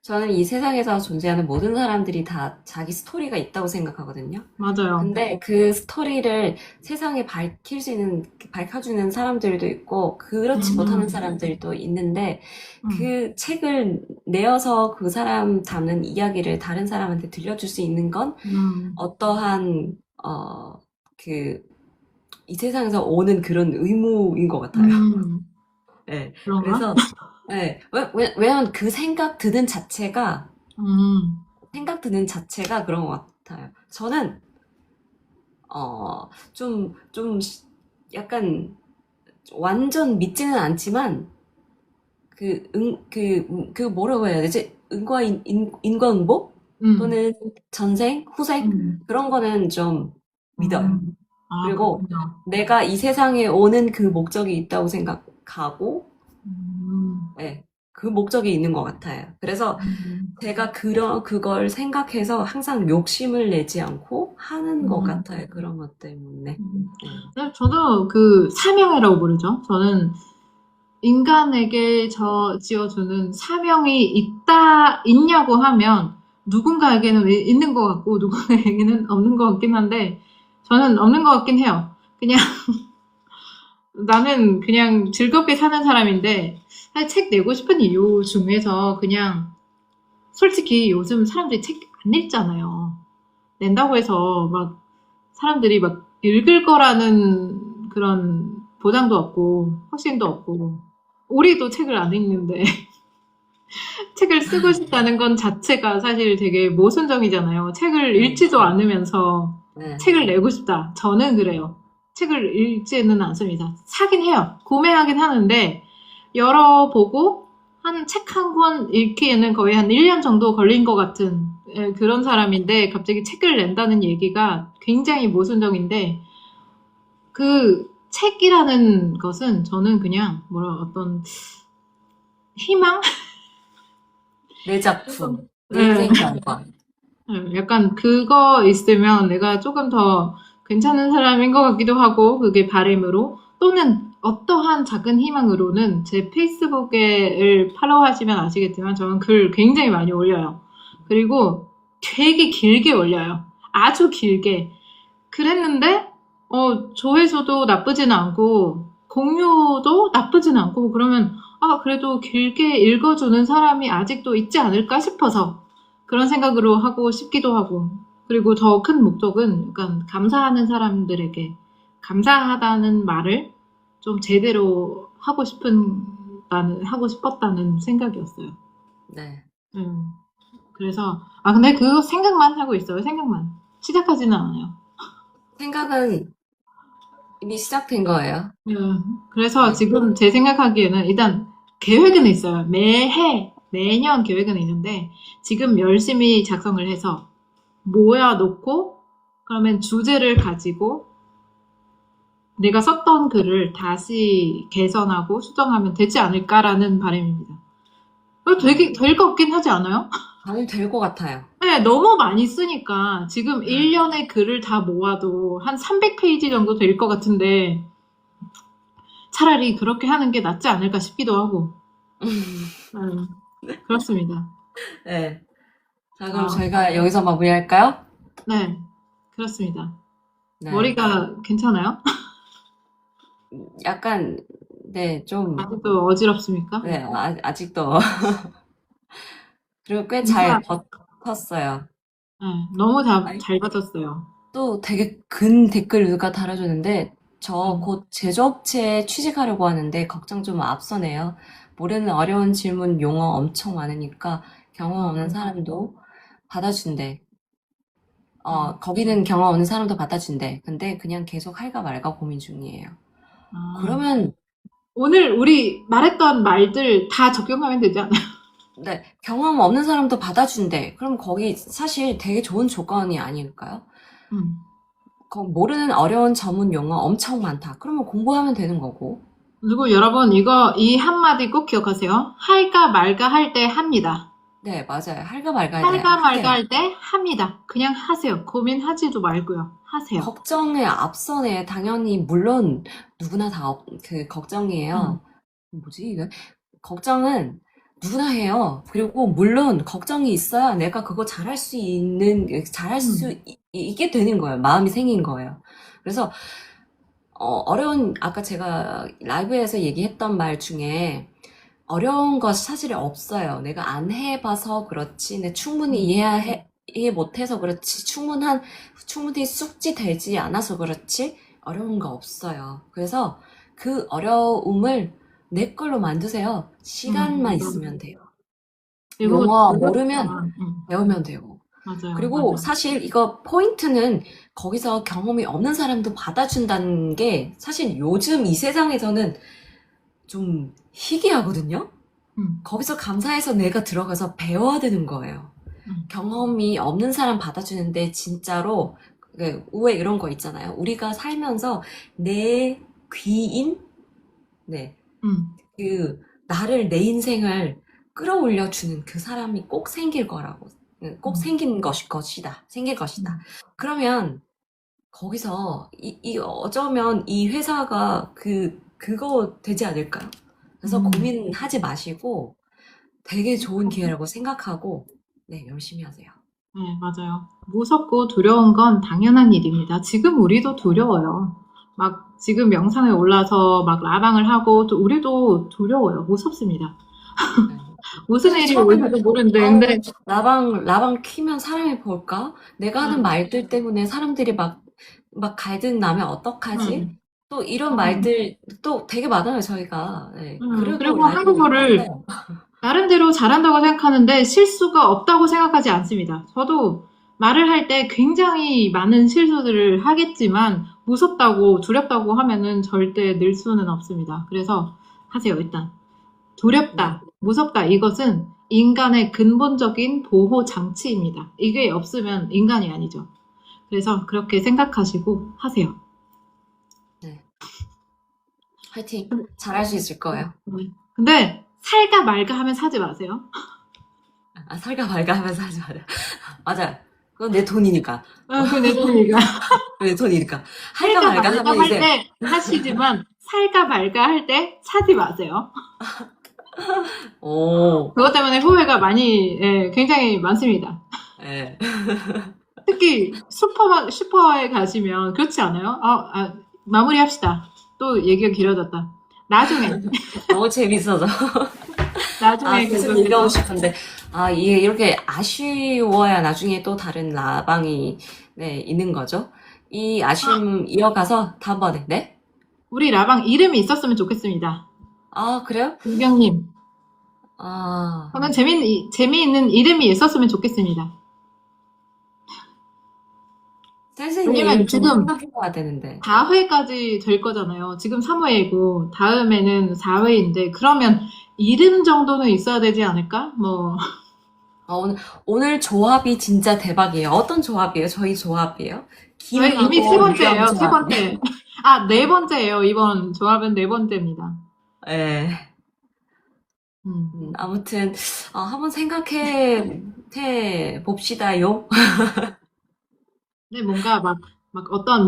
저는 이 세상에서 존재하는 모든 사람들이 다 자기 스토리가 있다고 생각하거든요. 맞아요. 근데 그 스토리를 세상에 밝혀주는 사람들도 있고, 그렇지 못하는 음, 사람들도 있는데, 음, 그 책을 내어서 그 사람 담는 이야기를 다른 사람한테 들려줄 수 있는 건 음, 어떠한, 그, 이 세상에서 오는 그런 의무인 것 같아요. 음, 네. 그런가? 그래서, 네. 왜냐면 그 음, 생각 드는 자체가 그런 것 같아요. 저는, 좀, 약간, 완전 믿지는 않지만, 뭐라고 해야 되지? 인과응보? 음, 또는 전생? 후생? 음, 그런 거는 좀 믿어요. 아, 그리고 그렇군요. 내가 이 세상에 오는 그 목적이 있다고 생각하고, 음, 네, 그 목적이 있는 것 같아요. 그래서 음, 제가 그걸 생각해서 항상 욕심을 내지 않고 하는 것 음, 같아요. 그런 것 때문에. 네. 네, 저도 그 사명이라고 부르죠. 저는 인간에게 지어주는 사명이 있냐고 하면 누군가에게는 있는 것 같고 누군가에게는 없는 것 같긴 한데 저는 없는 것 같긴 해요. 그냥 나는 그냥 즐겁게 사는 사람인데 사실 책 내고 싶은 이유 중에서 그냥 솔직히 요즘 사람들이 책 안 읽잖아요. 낸다고 해서 막 사람들이 막 읽을 거라는 그런 보장도 없고 확신도 없고 우리도 책을 안 읽는데 책을 쓰고 싶다는 건 자체가 사실 되게 모순적이잖아요. 책을 네. 읽지도 않으면서 네. 책을 내고 싶다. 저는 그래요. 책을 읽지는 않습니다. 사긴 해요. 구매하긴 하는데 열어보고 한 책 한 권 읽기에는 거의 한 1년 정도 걸린 것 같은 그런 사람인데 갑자기 책을 낸다는 얘기가 굉장히 모순적인데 그 책이라는 것은 저는 그냥 어떤 희망? 내 작품, 내 네. 인생 결과. 약간 그거 있으면 내가 조금 더 괜찮은 사람인 것 같기도 하고 그게 바람으로 또는 어떠한 작은 희망으로는 제 페이스북을 팔로우하시면 아시겠지만 저는 글 굉장히 많이 올려요. 그리고 되게 길게 올려요. 아주 길게. 그랬는데 조회수도 나쁘진 않고 공유도 나쁘진 않고 그러면 그래도 길게 읽어주는 사람이 아직도 있지 않을까 싶어서 그런 생각으로 하고 싶기도 하고. 그리고 더 큰 목적은 약간 감사하는 사람들에게 감사하다는 말을 좀 제대로 하고 싶었다는 생각이었어요. 네. 음. 그래서, 근데 그거 생각만 하고 있어요. 생각만. 시작하지는 않아요. 생각은 이미 시작된 거예요. 그래서 네. 지금 제 생각하기에는 일단 계획은 있어요. 매년 계획은 있는데 지금 열심히 작성을 해서 모아놓고 그러면 주제를 가지고 내가 썼던 글을 다시 개선하고 수정하면 되지 않을까라는 바람입니다. 될 것 같긴 하지 않아요? 많이 될 것 같아요. 네, 너무 많이 쓰니까 지금 네. 1년의 글을 다 모아도 한 300페이지 정도 될 것 같은데 차라리 그렇게 하는 게 낫지 않을까 싶기도 하고. 그렇습니다. 네. 자, 그럼 아, 저희가 여기서 마무리할까요? 네, 그렇습니다. 네. 머리가 괜찮아요? 약간, 네, 좀, 아직도 어지럽습니까? 네, 아직도. 그리고 꽤 진짜, 잘 버텼어요. 네, 너무 아니, 잘 받았어요. 또 되게 근 댓글 누가 달아줬는데, 저 음, 곧 제조업체에 취직하려고 하는데, 걱정 좀 앞서네요. 모르는 어려운 질문, 용어 엄청 많으니까, 경험 없는 사람도 받아준대. 음. 거기는 경험 없는 사람도 받아준대. 근데 그냥 계속 할까 말까 고민 중이에요. 아, 그러면, 오늘 우리 말했던 말들 다 적용하면 되지 않아요? 네, 경험 없는 사람도 받아준대. 그럼 거기 사실 되게 좋은 조건이 아닐까요? 음. 모르는 어려운 전문 용어 엄청 많다. 그러면 공부하면 되는 거고. 그리고 여러분, 이 한마디 꼭 기억하세요. 할까 말까 할 때 합니다. 네, 맞아요. 할까 말까 할 때 할까 말까 하세요. 할 때 합니다. 그냥 하세요. 고민하지도 말고요. 하세요. 걱정에 앞서네. 당연히, 물론, 누구나 다, 음, 걱정이에요. 뭐지, 이거? 걱정은 누구나 해요. 그리고, 물론, 걱정이 있어야 내가 그거 잘할 수 음, 있게 되는 거예요. 마음이 생긴 거예요. 그래서, 아까 제가 라이브에서 얘기했던 말 중에, 어려운 것 사실 없어요. 내가 안 해봐서 그렇지, 내 충분히 음, 이해 못해서 그렇지, 충분히 숙지 되지 않아서 그렇지, 어려운 거 없어요. 그래서 그 어려움을 내 걸로 만드세요. 시간만 있으면 맞아요. 돼요. 그리고 용어 모르면 두렵다. 배우면 되고. 맞아요, 그리고 맞아요. 사실 이거 포인트는 거기서 경험이 없는 사람도 받아준다는 게 사실 요즘 이 세상에서는 좀 희귀하거든요? 음, 거기서 감사해서 내가 들어가서 배워야 되는 거예요. 음, 경험이 없는 사람 받아주는데 진짜로 우회 이런 거 있잖아요. 우리가 살면서 내 귀인, 네, 음, 내 인생을 끌어올려 주는 그 사람이 꼭 생길 거라고, 꼭 음, 생긴 것이다. 생길 것이다. 음, 그러면 거기서 어쩌면 이 회사가 그거 되지 않을까요? 그래서 음. 고민하지 마시고 되게 좋은 기회라고 생각하고, 네, 열심히 하세요. 네, 맞아요. 무섭고 두려운 건 당연한 일입니다. 지금 우리도 두려워요. 막 지금 영상에 올라서 막 라방을 하고 또 우리도 두려워요. 무섭습니다. 네. 무슨 그래서 일이 처음에는, 올지도 모르는데 근데 라방 키면 사람이 볼까? 내가 하는 음, 말들 때문에 사람들이 막 갈등 나면 어떡하지? 음, 또 이런 음, 말들 또 되게 많아요, 저희가. 네. 그래도 그리고 라이브 한국어를 했어요. 나름대로 잘한다고 생각하는데 실수가 없다고 생각하지 않습니다. 저도 말을 할 때 굉장히 많은 실수들을 하겠지만 무섭다고 두렵다고 하면은 절대 늘 수는 없습니다. 그래서 하세요, 일단. 네. 두렵다, 무섭다, 이것은 인간의 근본적인 보호 장치입니다. 이게 없으면 인간이 아니죠. 그래서 그렇게 생각하시고 하세요. 네. 화이팅. 잘할 수 있을 거예요. 근데 살까 말까 하면 사지 마세요. 살까 말까 하면서 하지 마요. 맞아요. 그건 내 돈이니까. 그건 내 돈이니까. 내 돈이니까. 할까 살까 말까 말까 하면 할 이제, 때 하시지만 살까 말까 할 때 사지 마세요. 오, 그것 때문에 후회가 굉장히 많습니다. 예. 특히 슈퍼에 가시면 그렇지 않아요? 마무리합시다. 또 얘기가 길어졌다. 나중에 너무 재밌어서. 나중에 계속 계속 읽어보고 싶은데, 이게 이렇게 아쉬워야 나중에 또 다른 라방이, 네, 있는 거죠. 이 아쉬움 이어가서 다음번에, 네? 우리 라방 이름이 있었으면 좋겠습니다. 그래요? 은경님, 아, 저는 재미있는 이름이 있었으면 좋겠습니다. 센스님 왜냐면 이름 좀 지금 생각해봐야 되는데. 4회까지 될 거잖아요. 지금 3회이고, 다음에는 4회인데, 그러면 이름 정도는 있어야 되지 않을까? 뭐, 오늘 조합이 진짜 대박이에요. 어떤 조합이에요? 저희 조합이에요? 저희 이미 김하고 세 번째예요, 유령 세 조합. 번째. 네 번째예요. 이번 조합은 네 번째입니다. 네. 음. 아무튼, 한번 생각해 봅시다요. 근데 뭔가 막 어떤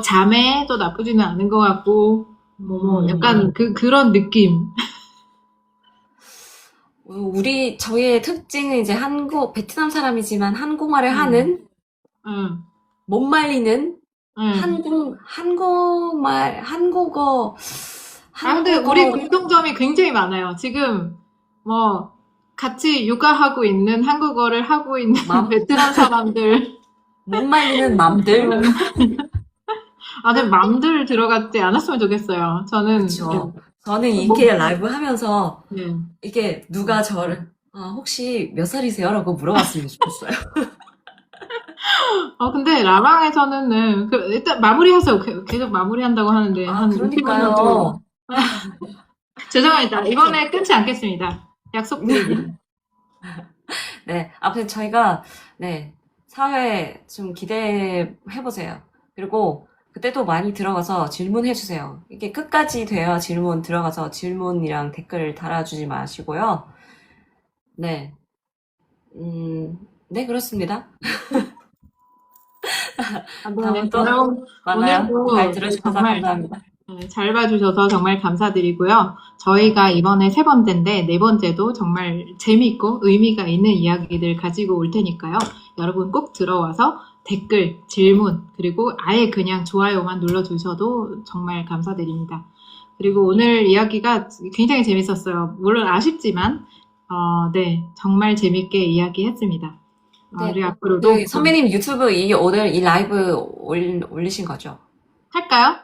자매도 나쁘지는 않은 것 같고, 약간 그런 느낌. 저희의 특징은 이제 베트남 사람이지만 한국말을 하는, 응, 못 말리는, 응. 한국어, 근데 우리 공통점이 굉장히 많아요. 지금, 뭐, 같이 육아하고 있는 한국어를 하고 있는 베트남 사람들. 못 말리는 맘들. 근데 맘들 들어갔지 않았으면 좋겠어요. 저는, 그쵸. 저는 뭐, 이렇게 라이브 하면서, 네. 이게 누가 저를, 혹시 몇 살이세요? 라고 물어봤으면 좋겠어요. 근데 라방에서는, 일단 마무리하세요. 계속 마무리한다고 하는데, 한 50분 정도. 그러니까요. 죄송합니다. 이번에 끊지 않겠습니다. 약속드립니다. 네, 아무튼 저희가, 네, 사회 좀 기대해보세요. 그리고 그때도 많이 들어가서 질문해주세요. 이게 끝까지 돼야 질문 들어가서 질문이랑 댓글 달아주지 마시고요. 네, 네, 그렇습니다. 다음은 또 만나요. 잘 오늘도 들어주셔서 정말 감사합니다. 잘 봐주셔서 정말 감사드리고요. 저희가 이번에 세 번째인데 네 번째도 정말 재밌고 의미가 있는 이야기들 가지고 올 테니까요. 여러분 꼭 들어와서 댓글, 질문, 그리고 아예 그냥 좋아요만 눌러주셔도 정말 감사드립니다. 그리고 오늘 이야기가 굉장히 재밌었어요. 물론 아쉽지만, 네, 정말 재밌게 이야기했습니다. 네, 우리 앞으로도 선배님 유튜브 오늘 이 라이브 올리신 거죠? 할까요?